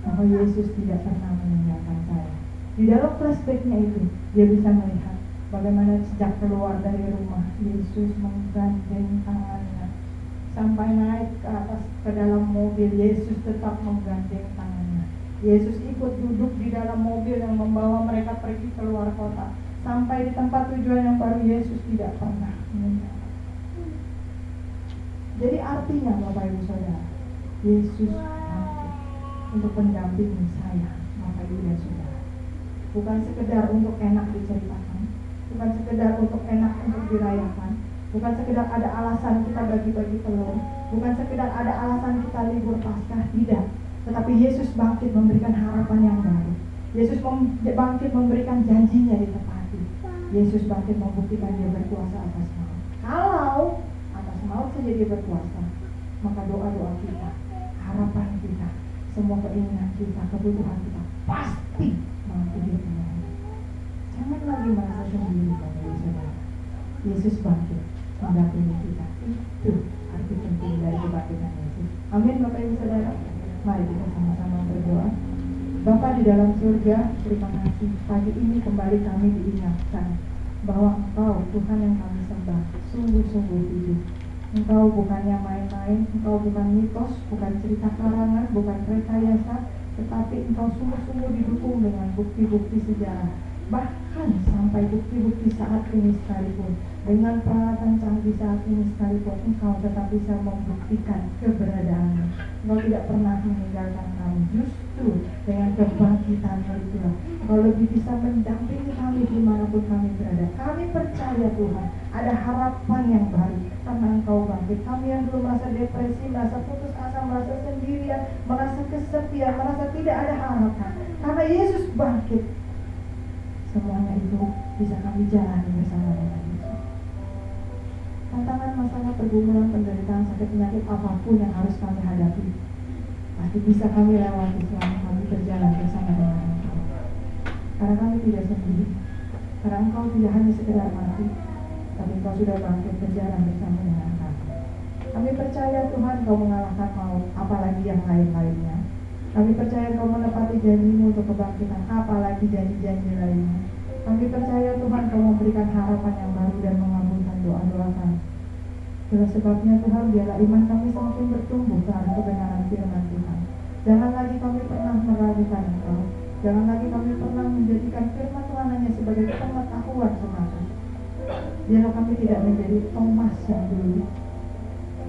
bahwa Yesus tidak pernah meninggalkan saya. Di dalam flashbacknya itu, dia bisa melihat bagaimana sejak keluar dari rumah, Yesus menggandeng tangannya. Sampai naik ke atas ke dalam mobil, Yesus tetap menggandeng tangannya. Yesus ikut duduk di dalam mobil yang membawa mereka pergi keluar kota. Sampai di tempat tujuan yang baru, Yesus tidak pernah meninggalkan. Jadi artinya Bapak Ibu Saudara, Yesus bangkit untuk mendampingi saya, Bapak Ibu dan Saudara. Bukan sekedar untuk enak diceritakan, bukan sekedar untuk enak untuk dirayakan, bukan sekedar ada alasan kita bagi-bagi telur, bukan sekedar ada alasan kita libur Paskah, tidak. Tetapi Yesus bangkit memberikan harapan yang baru. Yesus bangkit memberikan janjinya ditepati. Yesus bangkit membuktikan dia berkuasa atas maut. Kalau atas maut saja dia berkuasa, maka doa-doa kita, harapan kita, semua keinginan kita, kebutuhan kita pasti mampu dia penuhi. Jangan lagi merasa sendiri, Bapak Ibu Saudara. Yesus bangkit mendampingi kita. Itu arti penting dari kebangkitan Yesus. Amin, Bapak Ibu Saudara. Mari kita sama-sama berdoa. Bapa di dalam surga, terima kasih pagi ini kembali kami diingatkan bahwa Engkau Tuhan yang kami sembah sungguh-sungguh hidup. Engkau bukannya main-main, Engkau bukan mitos, bukan cerita karangan, bukan rekayasa, tetapi Engkau sungguh-sungguh didukung dengan bukti-bukti sejarah. Bahkan sampai bukti-bukti saat ini sekalipun, dengan peralatan canggih saat ini sekalipun, Engkau tetap bisa membuktikan keberadaanmu. Engkau tidak pernah meninggalkan kami. Justru dengan kebangkitan itulah Engkau lebih bisa mendampingi kami dimanapun kami berada. Kami percaya Tuhan, ada harapan yang baru karena Engkau bangkit. Kami yang dulu merasa depresi, merasa putus asa, merasa sendirian, merasa kesepian, merasa tidak ada harapan, karena Yesus bangkit, semuanya itu bisa kami jalani bersama dengan Yesus. Tantangan, masalah, pergumulan, penderitaan, sakit, penyakit apapun yang harus kami hadapi pasti bisa kami lewati selama kami berjalan bersama dengan Engkau. Karena kami tidak sendiri, karena Engkau tidak hanya sekedar mati, tapi Engkau sudah bangkit berjalan bersama dengan kami. Kami percaya Tuhan Engkau mengalahkan maut, apalagi yang lain-lainnya. Kami percaya Engkau menepati janji-Mu untuk kebangkitan, apalagi janji-janji lainnya. Kami percaya Tuhan Engkau memberikan harapan yang baru dan mengabulkan doa-doa kami. Itulah sebabnya Tuhan, biarlah iman kami semakin bertumbuh ke arah kebenaran firman Tuhan. Jangan lagi kami pernah meragukan Engkau. Jangan lagi kami pernah menjadikan firman Tuhan hanya sebagai pengetahuan semata. Biarlah kami tidak menjadi Thomas yang dulu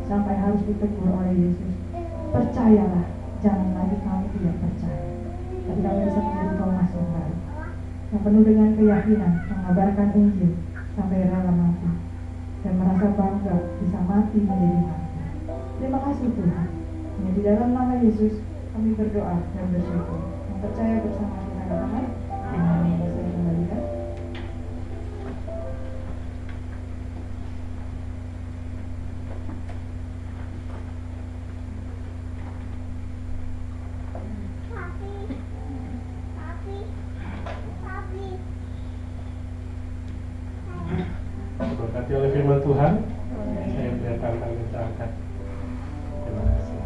sampai harus ditegur oleh Yesus. Percayalah, jangan lagi kami tidak percaya. Tapi kami bisa menjadi Thomas yang baru, yang penuh dengan keyakinan, mengabarkan Injil sampai rela mati, dan merasa bangga bisa mati menjadi mati. Terima kasih Tuhan. Hanya di dalam nama Yesus kami berdoa dan bersyukur. Yang percaya bersama kita katakan amin. Saya kembalikan. Diberkati oleh firman Tuhan, saya berikan tangan kita angkat. Terima kasih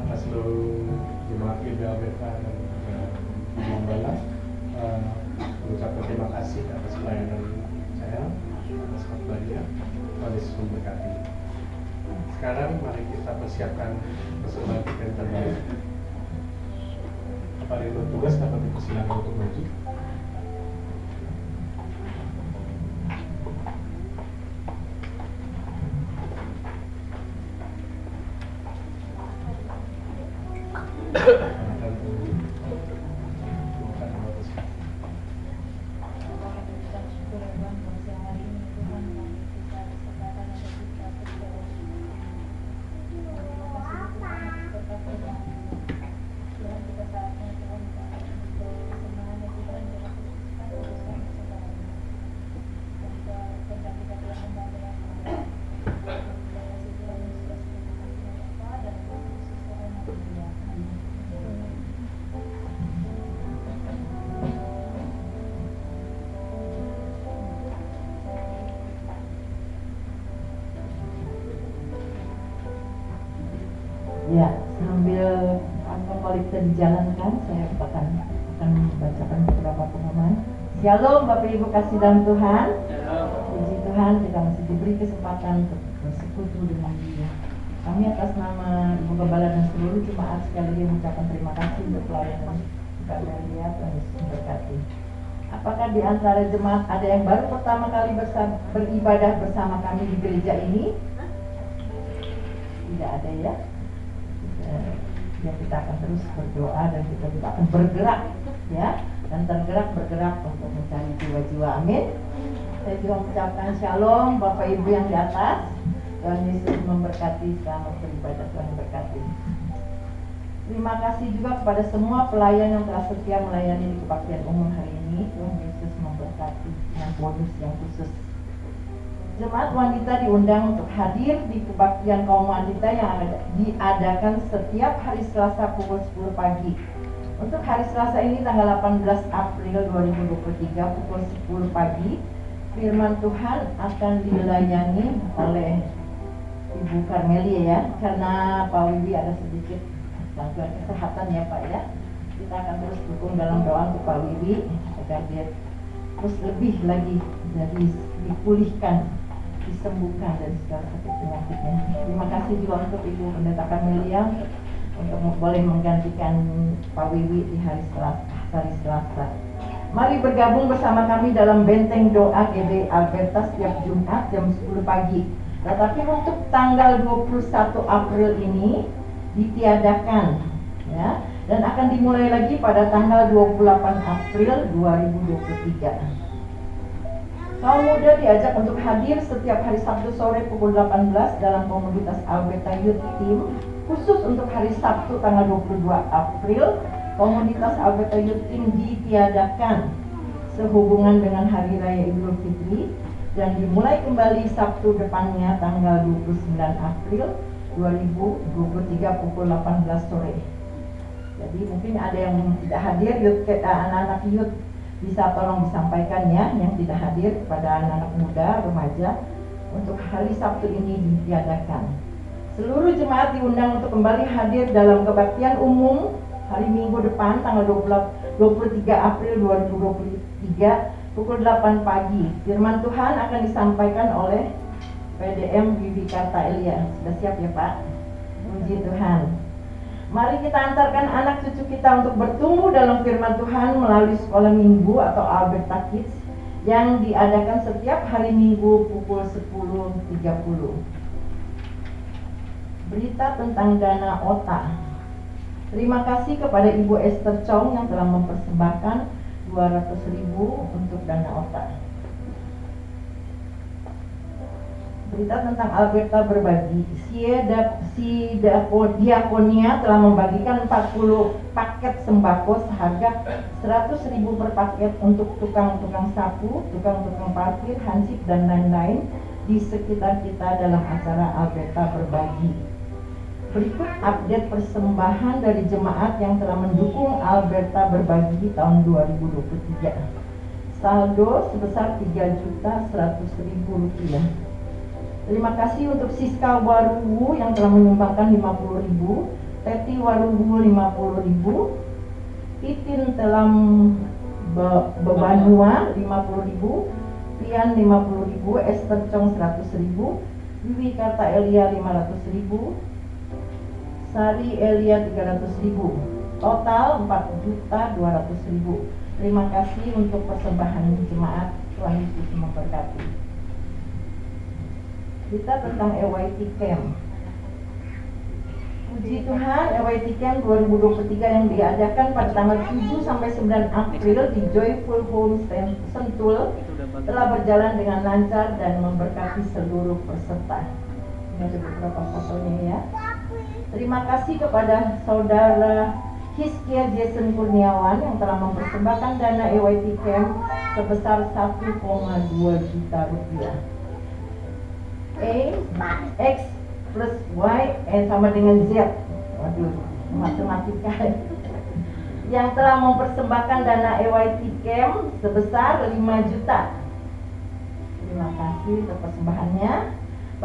atas seluruh jemaat GBLBK dan Gembala. Mengucapkan terima kasih atas pelayanan saya, atas khotbahnya. Tuhan Yesus memberkati. Sekarang mari kita persiapkan persembahan kita yang terbaik. Apa yang bertugas dapat dipersilakan untuk maju. Ya, sambil angka kolektor dijalankan, saya akan membacakan beberapa pengumuman. Shalom Bapak Ibu kasih dalam Tuhan. Puji Tuhan kita masih diberi kesempatan untuk bersekutu dengan Dia. Kami atas nama Ibu Gembala dan seluruh jemaat sekali lagi mengucapkan terima kasih untuk pelayanan Dia. Tuhan Yesus memberkati. Apakah di antara jemaat ada yang baru pertama kali beribadah bersama kami di gereja ini? Tidak ada ya. Ya, kita akan terus berdoa dan kita juga akan bergerak ya, dan bergerak untuk mencari jiwa-jiwa. Amin. Saya juga mengucapkan shalom Bapak Ibu yang di atas. Tuhan Yesus memberkati, selamat beribadah, Tuhan berkati. Terima kasih juga kepada semua pelayan yang telah setia melayani di kebaktian umum hari ini. Tuhan Yesus memberkati dengan bonus yang khusus. Jemaat wanita diundang untuk hadir di kebaktian kaum wanita yang diadakan setiap hari Selasa pukul 10 pagi. Untuk hari Selasa ini tanggal 18 April 2023 pukul 10 pagi, firman Tuhan akan dilayani oleh Ibu Karmelia ya, karena Pak Wiwi ada sedikit gangguan kesehatan ya Pak ya. Kita akan terus dukung dalam doa untuk Pak Wiwi agar dia terus lebih lagi jadi dipulihkan, disembuhkan dari segala sakit penyakitnya. Terima kasih juga untuk Ibu Pendeta Karmelia untuk boleh menggantikan Pak Wiwi di hari Selasa. Mari bergabung bersama kami dalam benteng doa GBI Alberta setiap Jumat jam 10 pagi. Tetapi untuk tanggal 21 April ini ditiadakan ya, dan akan dimulai lagi pada tanggal 28 April 2023. Kaum muda diajak untuk hadir setiap hari Sabtu sore pukul 18 dalam komunitas Alberta Youth Team. Khusus untuk hari Sabtu tanggal 22 April, komunitas Alberta Youth Team ditiadakan sehubungan dengan Hari Raya Idul Fitri dan dimulai kembali Sabtu depannya tanggal 29 April 2023 pukul 18 sore. Jadi mungkin ada yang tidak hadir, anak-anak youth bisa tolong disampaikan ya, yang tidak hadir kepada anak-anak muda, remaja, untuk hari Sabtu ini ditiadakan. Seluruh jemaat diundang untuk kembali hadir dalam kebaktian umum hari Minggu depan tanggal 23 April 2023 pukul 8 pagi. Firman Tuhan akan disampaikan oleh PDM Bibi Karta Elia. Sudah siap ya Pak? Puji Tuhan. Mari kita antarkan anak cucu kita untuk bertumbuh dalam firman Tuhan melalui sekolah minggu atau Alberta Kids yang diadakan setiap hari Minggu pukul 10.30. Berita tentang dana OTA. Terima kasih kepada Ibu Esther Chong yang telah mempersembahkan 200.000 untuk dana OTA. Berita tentang Alberta berbagi. Si Diakonia telah membagikan 40 paket sembako seharga 100.000 per paket untuk tukang-tukang sapu, tukang-tukang parkir, hansip dan lain-lain di sekitar kita dalam acara Alberta berbagi. Berikut update persembahan dari jemaat yang telah mendukung Alberta berbagi di tahun 2023. Saldo sebesar Rp3.100.000. Terima kasih untuk Siska Waruwu yang telah menyumbangkan 50.000, Teti Waruwu 50.000, Titin Telam Bebanua 50.000, Pian 50.000, Esther Chong 100.000, Wiwi Karta Elia 500.000, Sari Elia 300.000, total 4.200.000. Terima kasih untuk persembahan jemaat. Tuhan Yesus memberkati. Kita tentang EYT Camp. Puji Tuhan, EYT Camp 2023 yang diadakan pada tanggal 7 sampai 9 April di Joyful Home Sentul telah berjalan dengan lancar dan memberkati seluruh peserta. Ini ada beberapa fotonya ya. Terima kasih kepada Saudara Hiskia Jason Kurniawan yang telah mempersembahkan dana EYT Camp sebesar 1,2 juta rupiah. X plus Y sama dengan Z. Waduh, matematika. Yang telah mempersembahkan dana EYT Camp sebesar 5 juta. Terima kasih untuk persembahannya.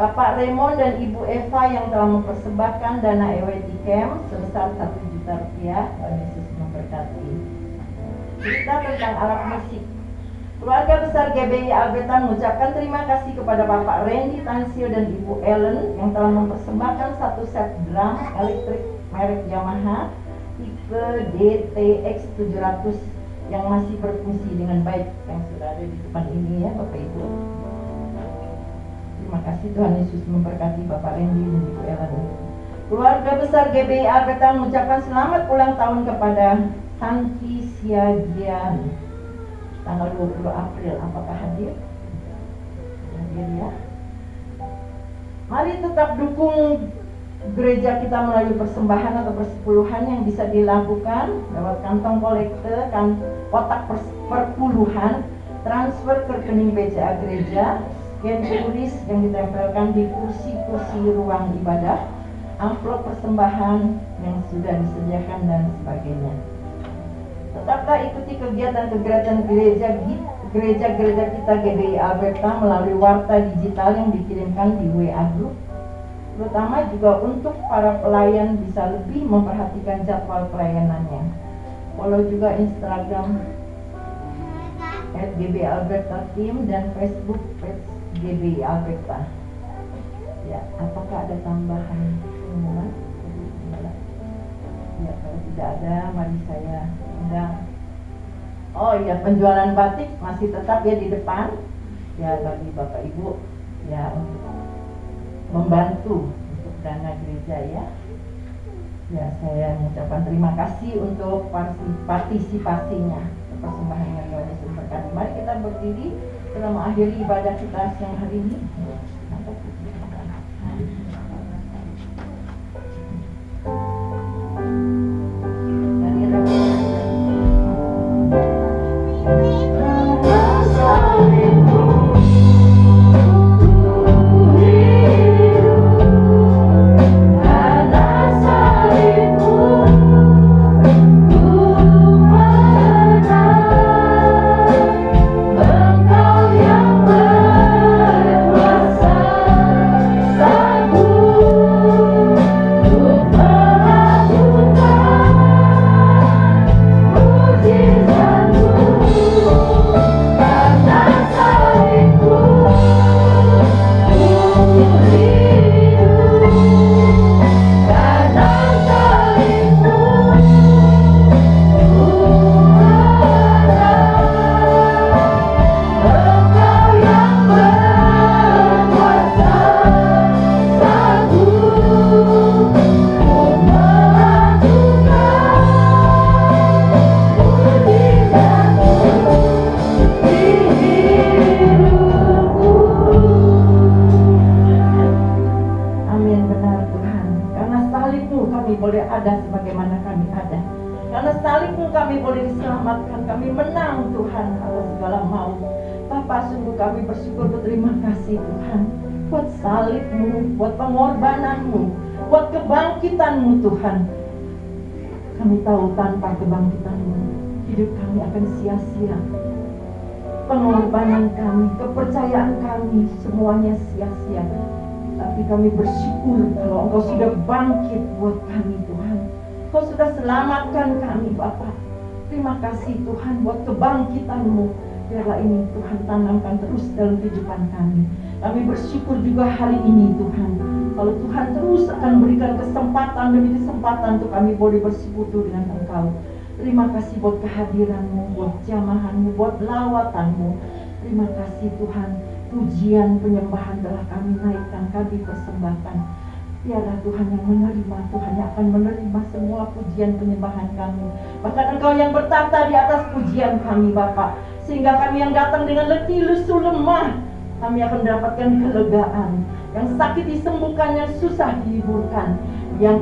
Bapak Raymond dan Ibu Eva yang telah mempersembahkan dana EWT Camp sebesar 1 juta rupiah. Tuhan Yesus memberkati. Cerita tentang alat musik. Keluarga besar GBI Alberta mengucapkan terima kasih kepada Bapak Randy Tansil dan Ibu Ellen yang telah mempersembahkan 1 set drum elektrik merek Yamaha tipe DTX 700 yang masih berfungsi dengan baik, yang sudah ada di depan ini ya Bapak Ibu. Terima kasih, Tuhan Yesus memberkati Bapak Randy dan Ibu Ellen. Keluarga besar GBI Alberta mengucapkan selamat ulang tahun kepada Santi Siagian tanggal 20 April. Apakah hadir? Hadir ya. Mari tetap dukung gereja kita melalui persembahan atau persepuluhan yang bisa dilakukan lewat kantong kolekte, kotak perpuluhan, transfer ke rekening BCA gereja, scan tulis yang ditempelkan di kursi-kursi ruang ibadah, amplop persembahan yang sudah disediakan dan sebagainya. Tetaplah ikuti kegiatan-kegiatan gereja-gereja kita GBI Alberta melalui warta digital yang dikirimkan di WA Group. Terutama juga untuk para pelayan bisa lebih memperhatikan jadwal pelayanannya. Follow juga Instagram @GBI Alberta Team dan Facebook GBI Alberta. Ya, apakah ada tambahan pengumuman? Ya, kalau tidak ada, mari saya undang. Oh iya, penjualan batik masih tetap ya di depan. Ya, bagi Bapak Ibu ya untuk membantu untuk dana gereja ya. Ya, saya mengucapkan terima kasih untuk partisipasinya. Persembahan yang Tuhan Yesus berkati. Mari kita berdiri dalam mengakhiri ibadah kita siang hari ini. Kami bersyukur berterima kasih Tuhan buat salib-Mu, buat pengorbanan-Mu, buat kebangkitan-Mu Tuhan. Kami tahu tanpa kebangkitan-Mu hidup kami akan sia-sia. Pengorbanan kami, kepercayaan kami semuanya sia-sia. Tapi kami bersyukur kalau Engkau sudah bangkit buat kami Tuhan. Engkau sudah selamatkan kami Bapa. Terima kasih Tuhan buat kebangkitan-Mu. Biarlah ini Tuhan tanamkan terus dalam kehidupan kami. Kami bersyukur juga hari ini Tuhan. Kalau Tuhan terus akan berikan kesempatan demi kesempatan untuk kami boleh bersekutu dengan Engkau. Terima kasih buat kehadiran-Mu, buat jamahan-Mu, buat lawatanmu. Terima kasih Tuhan. Pujian penyembahan telah kami naikkan, kami persembahkan. Biarlah Tuhan yang menerima, Tuhan yang akan menerima semua pujian penyembahan kami. Bahkan Engkau yang bertata di atas pujian kami Bapa. Sehingga kami yang datang dengan letih, lesu, lemah, kami akan mendapatkan kelegaan. Yang sakit disembuhkan, yang susah dihiburkan, yang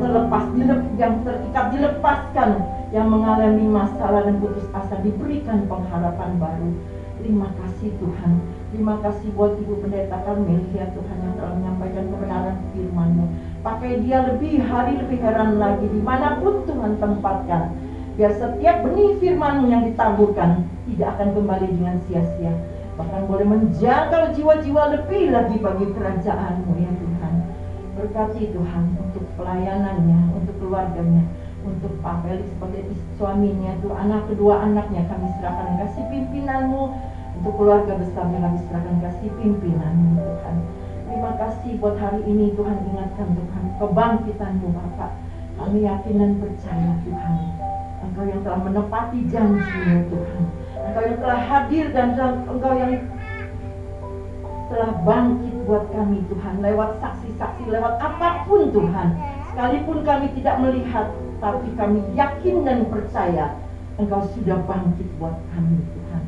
yang terikat dilepaskan, yang mengalami masalah dan putus asa diberikan pengharapan baru. Terima kasih Tuhan. Terima kasih buat Ibu Pendeta Karmelia Tuhan yang telah menyampaikan kebenaran firman-Mu. Pakai dia lebih hari lebih heran lagi dimanapun Tuhan tempatkan. Biar setiap benih firman-Mu yang ditaburkan tidak akan kembali dengan sia-sia. bahkan boleh menjangkau jiwa-jiwa lebih lagi bagi kerajaan-Mu ya Tuhan. Berkati Tuhan untuk pelayanannya, untuk keluarganya, untuk Pak Felix sebagai suaminya, Tuhan, kedua anaknya kami serahkan kasih pimpinan-Mu, untuk keluarga besarnya kami serahkan kasih pimpinan-Mu Tuhan. Terima kasih buat hari ini Tuhan, ingatkan Tuhan kebangkitan-Mu Bapak. Kami yakin dan percaya Tuhan, Engkau yang telah menepati janji-Mu Tuhan, Engkau yang telah hadir dan Engkau yang telah bangkit buat kami Tuhan, lewat saksi-saksi, lewat apapun Tuhan. Sekalipun kami tidak melihat, tapi kami yakin dan percaya Engkau sudah bangkit buat kami Tuhan.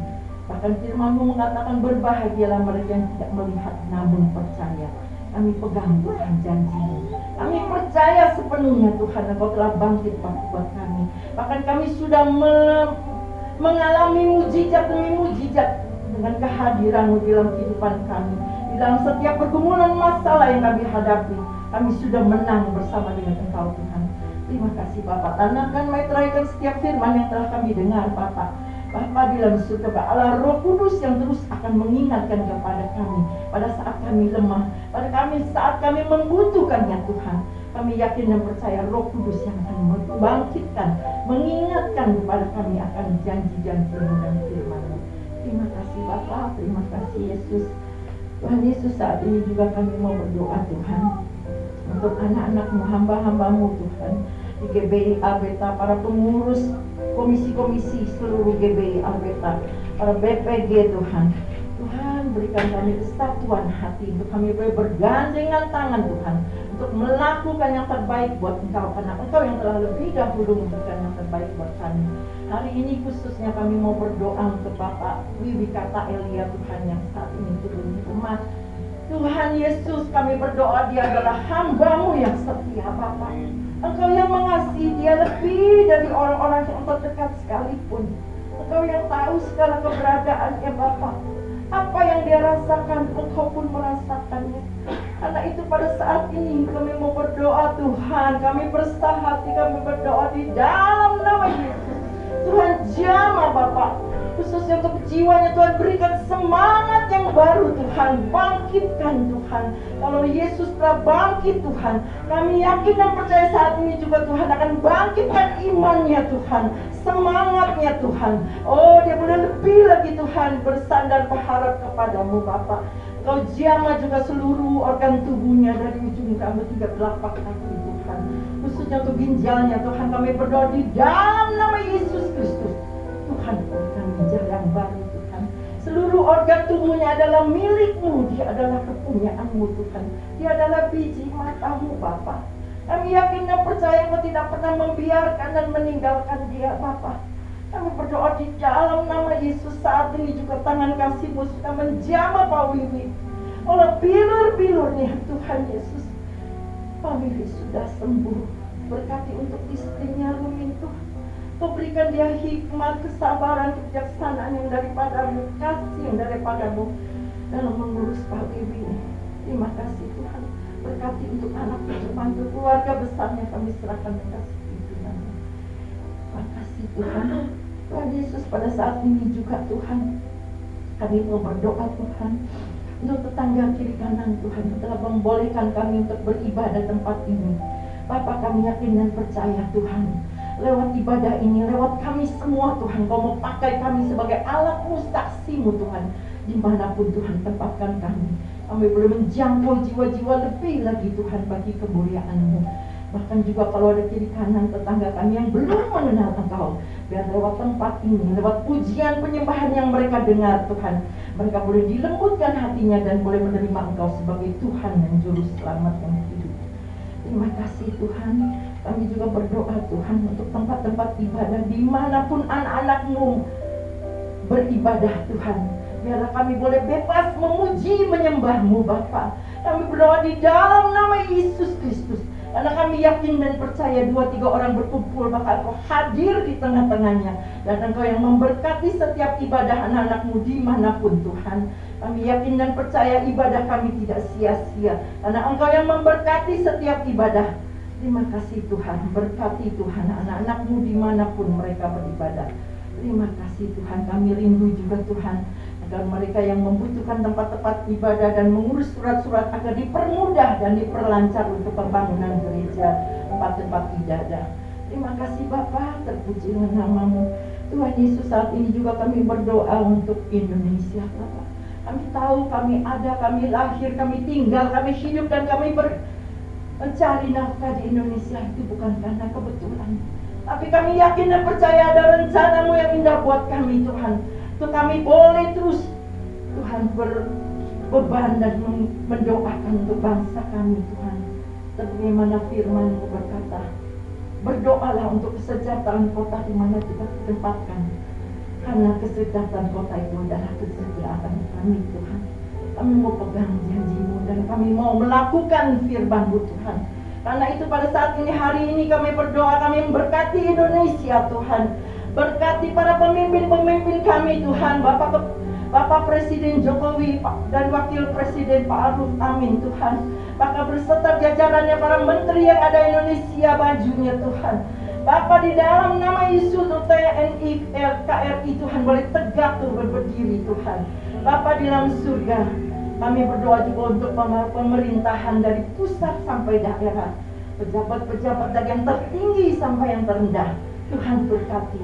Bahkan firman-Mu mengatakan berbahagialah mereka yang tidak melihat namun percaya. Kami pegang Tuhan janji-Mu. Kami percaya sepenuhnya Tuhan Engkau telah bangkit buat kami. Bahkan kami sudah mengalami mujizat demi mujizat dengan kehadiran-Mu dalam kehidupan kami. Di dalam setiap pergumulan masalah yang kami hadapi, kami sudah menang bersama dengan Engkau Tuhan. Terima kasih Bapak. Tanamkan meteraikan setiap firman yang telah kami dengar Bapak. Bapak dalam surga, Allah Roh Kudus yang terus akan mengingatkan kepada kami pada saat kami lemah, pada saat kami membutuhkannya Tuhan. Kami yakin dan percaya Roh Kudus yang akan membangkitkan, mengingatkan kepada kami akan janji-janji-Mu dan firman-Mu. Terima kasih Bapak, terima kasih Yesus. Tuhan Yesus, saat ini juga kami mau berdoa Tuhan untuk anak-anak-Mu, hamba-hamba-Mu Tuhan, di GBI Alberta, para pengurus komisi-komisi seluruh GBI Alberta, para BPG Tuhan. Tuhan, berikan kami kesatuan hati untuk kami boleh bergandengan tangan Tuhan, untuk melakukan yang terbaik buat Engkau, karena Engkau yang telah lebih dahulu memberikan yang terbaik buat kami. Hari ini khususnya kami mau berdoa untuk Bapak Wibikata Elia Tuhan yang saat ini turun di rumah. Tuhan Yesus, kami berdoa dia adalah hamba-Mu yang setia Bapak. Engkau yang mengasihi dia lebih dari orang-orang yang terdekat sekalipun. Engkau yang tahu segala keberadaannya Bapak. Apa yang dia rasakan, Engkau pun merasakannya. Karena itu pada saat ini kami mau berdoa Tuhan, kami bersah hati, kami berdoa di dalam nama Yesus. Tuhan jamah Bapak, khususnya untuk jiwanya Tuhan, berikan semangat yang baru Tuhan, bangkitkan Tuhan. Kalau Yesus telah bangkit Tuhan, kami yakin dan percaya saat ini juga Tuhan akan bangkitkan imannya Tuhan, semangatnya Tuhan. Oh, dia boleh lebih lagi Tuhan bersandar berharap kepadamu Bapak. Kau jamah juga seluruh organ tubuhnya dari ujung rambut hingga telapak kaki Tuhan, khususnya untuk ginjalnya Tuhan, kami berdoa di dalam nama Yesus Kristus. Tuhan, berikan ginjal yang baru Tuhan. Seluruh organ tubuhnya adalah milik-Mu, dia adalah kepunyaan-Mu Tuhan. Dia adalah biji mata-Mu Bapa. Kami yakin dan percaya Engkau tidak pernah membiarkan dan meninggalkan dia Bapa. Kami berdoa di dalam nama Yesus, saat ini juga tangan kasih-Mu sudah menjamah Pak Wiwi. Oleh bilur-bilurnya Tuhan Yesus, Pak Wiwi sudah sembuh. Berkati untuk istrinya Rumin Tuhan. Kau berikan dia hikmat, kesabaran, kebijaksanaan yang daripada-Mu, kasih yang daripada-Mu dalam mengurus Pak Wiwi. Terima kasih Tuhan. Berkati untuk anak cucu mantu, keluarga besarnya kami serahkan kasih pimpinan-Mu. Terima kasih Tuhan. Tuhan Yesus, pada saat ini juga Tuhan, kami mau berdoa Tuhan untuk tetangga kiri kanan Tuhan yang telah membolehkan kami untuk beribadah tempat ini. Bapak, kami yakin dan percaya Tuhan, lewat ibadah ini, lewat kami semua Tuhan, Kau mau pakai kami sebagai alat saksi-Mu Tuhan, dimanapun Tuhan tempatkan kami. Kami boleh menjangkau jiwa-jiwa lebih lagi Tuhan bagi kemuliaan-Mu. Bahkan juga kalau ada kiri kanan tetangga kami yang belum mengenal Engkau, biar lewat tempat ini, lewat pujian penyembahan yang mereka dengar Tuhan, mereka boleh dilembutkan hatinya dan boleh menerima Engkau sebagai Tuhan dan Juru Selamat yang hidup. Terima kasih Tuhan. Kami juga berdoa Tuhan untuk tempat-tempat ibadah dimanapun anak-anak-Mu beribadah Tuhan. Biarlah kami boleh bebas memuji menyembah-Mu Bapa. Kami berdoa di dalam nama Yesus Kristus. Karena kami yakin dan percaya 2-3 orang berkumpul maka Engkau hadir di tengah-tengahnya. Dan Engkau yang memberkati setiap ibadah anak-anak-Mu dimanapun Tuhan. Kami yakin dan percaya ibadah kami tidak sia-sia. Karena Engkau yang memberkati setiap ibadah. Terima kasih Tuhan. Berkati Tuhan anak-anak-Mu dimanapun mereka beribadah. Terima kasih Tuhan. Kami rindu juga Tuhan dan mereka yang membutuhkan tempat-tempat ibadah dan mengurus surat-surat agar dipermudah dan diperlancar untuk pembangunan gereja, tempat-tempat ibadah. Terima kasih Bapa, terpujilah nama-Mu. Tuhan Yesus, saat ini juga kami berdoa untuk Indonesia Bapa. Kami tahu kami ada, kami lahir, kami tinggal, kami hidup dan kami mencari nafkah di Indonesia itu bukan karena kebetulan. Tapi kami yakin dan percaya ada rencana-Mu yang indah buat kami Tuhan. Untuk kami boleh terus Tuhan berbeban dan mendoakan untuk bangsa kami Tuhan. Sebagaimana firman-Mu berkata, berdoalah untuk kesejahteraan kota di mana kita ditempatkan. Karena kesejahteraan kota itu adalah kesejahteraan kami Tuhan. Kami mau pegang janji-Mu dan kami mau melakukan firman-Mu Tuhan. Karena itu pada saat ini, hari ini kami berdoa, kami memberkati Indonesia Tuhan. Berkati para pemimpin-pemimpin kami Tuhan, Bapak Presiden Jokowi dan Wakil Presiden Pak Aruf Amin Tuhan. Maka berserta jajarannya para menteri yang ada Indonesia bajunya Tuhan. Bapak, di dalam nama Yesus TNI KRI Tuhan boleh tegak berdiri Tuhan. Bapak di dalam surga, kami berdoa juga untuk pemerintahan dari pusat sampai daerah, pejabat-pejabat dari yang tertinggi sampai yang terendah. Tuhan berkati,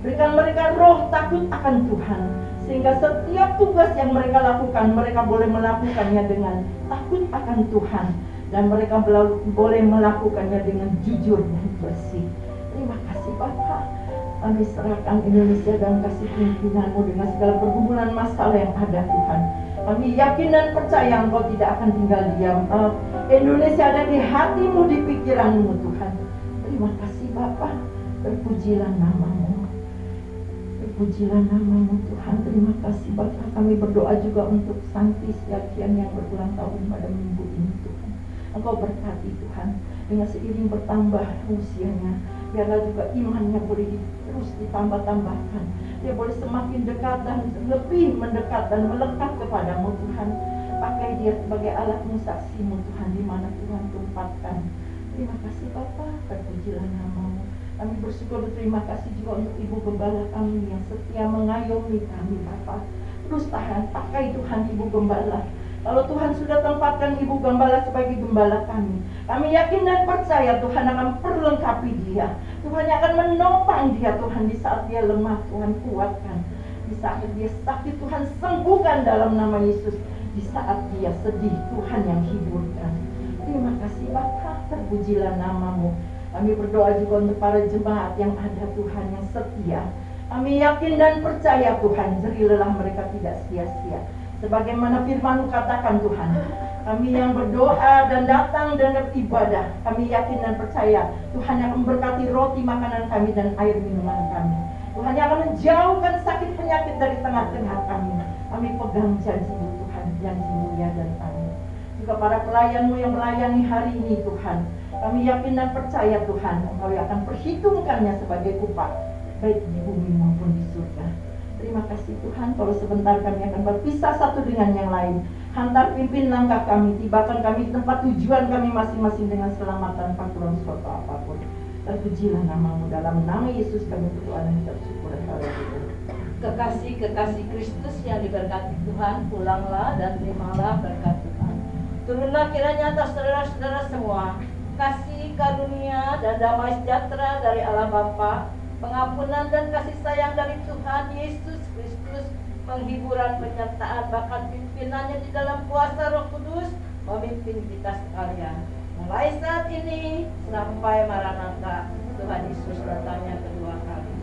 berikan mereka roh takut akan Tuhan, sehingga setiap tugas yang mereka lakukan, mereka boleh melakukannya dengan takut akan Tuhan, dan mereka boleh melakukannya dengan jujur dan bersih. Terima kasih Bapak. Kami serahkan Indonesia dan kasih pimpinan-Mu dengan segala pergumulan masalah yang ada Tuhan. Kami yakin dan percaya Engkau tidak akan tinggal diam. Indonesia ada di hati-Mu, di pikiran-Mu Tuhan. Terima kasih Bapak. Terpujilah nama-Mu. Terpujilah nama-Mu Tuhan. Terima kasih Bapak. Kami berdoa juga untuk Santi Siakian yang berulang tahun pada minggu ini Tuhan. Engkau berkati Tuhan. Dengan seiring bertambah usianya, biarlah juga imannya boleh terus ditambah-tambahkan. Dia boleh semakin dekat dan lebih mendekat dan melekat kepadamu Tuhan. Pakai dia sebagai alat-Mu, saksi-Mu Tuhan, di mana Tuhan tempatkan. Terima kasih Bapak. Terpujilah nama-Mu. Kami bersyukur, berterima kasih juga untuk Ibu Gembala kami yang setia mengayomi kami Bapak. Terus tahan, pakai Tuhan Ibu Gembala. Kalau Tuhan sudah tempatkan Ibu Gembala sebagai gembala kami yakin dan percaya Tuhan akan perlengkapi dia. Tuhan akan menopang dia Tuhan di saat dia lemah. Tuhan kuatkan. Di saat dia sakit Tuhan sembuhkan dalam nama Yesus. Di saat dia sedih Tuhan yang hiburkan. Terima kasih Bapak. Terpujilah nama-Mu. Kami berdoa juga untuk para jemaat yang ada Tuhan yang setia. Kami yakin dan percaya Tuhan, jerih lelah mereka tidak sia-sia. Sebagaimana firman-Mu katakan Tuhan, kami yang berdoa dan datang dan beribadah, kami yakin dan percaya Tuhan yang memberkati roti makanan kami dan air minuman kami. Tuhan yang akan menjauhkan sakit penyakit dari tengah-tengah kami. Kami pegang janji-Mu Tuhan, janji mulia dari kami. Juga para pelayan-Mu yang melayani hari ini Tuhan, kami yakin dan percaya Tuhan, Engkau yang akan perhitungkannya sebagai upah, baik di bumi maupun di surga. Terima kasih Tuhan, kalau sebentar kami akan berpisah satu dengan yang lain. Hantar pimpin langkah kami, tibakan kami di tempat tujuan kami masing-masing dengan selamat tanpa kurang suatu apapun. Terpujilah nama-Mu, dalam nama Yesus kami berdoa dan bersyukur. Haleluya. Kekasih-kekasih Kristus yang diberkati Tuhan, pulanglah dan terimalah berkat Tuhan. Turunlah kiranya atas saudara-saudara semua kasih karunia dan damai sejahtera dari Allah Bapa, pengampunan dan kasih sayang dari Tuhan Yesus Kristus, penghiburan, penyertaan, bahkan pimpinannya di dalam kuasa Roh Kudus memimpin kita sekalian mulai saat ini sampai Maranatha Tuhan Yesus datangnya kedua kali.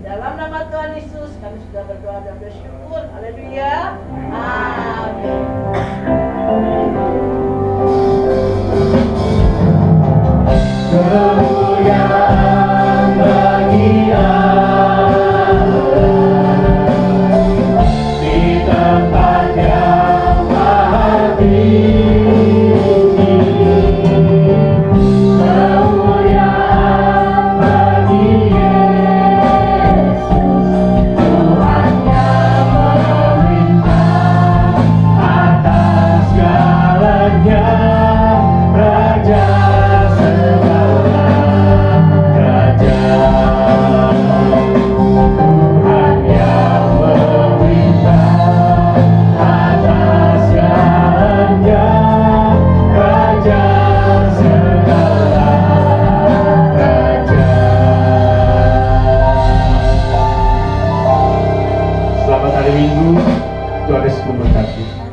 Dalam nama Tuhan Yesus kami sudah berdoa dan bersyukur. Haleluya. Amin. Kemuliaan bagi Allah di tempat yang maha tinggi. Kemuliaan bagi Yesus, Tuhan yang memerintah atas hari Minggu. Tuhan Yesus memberkati.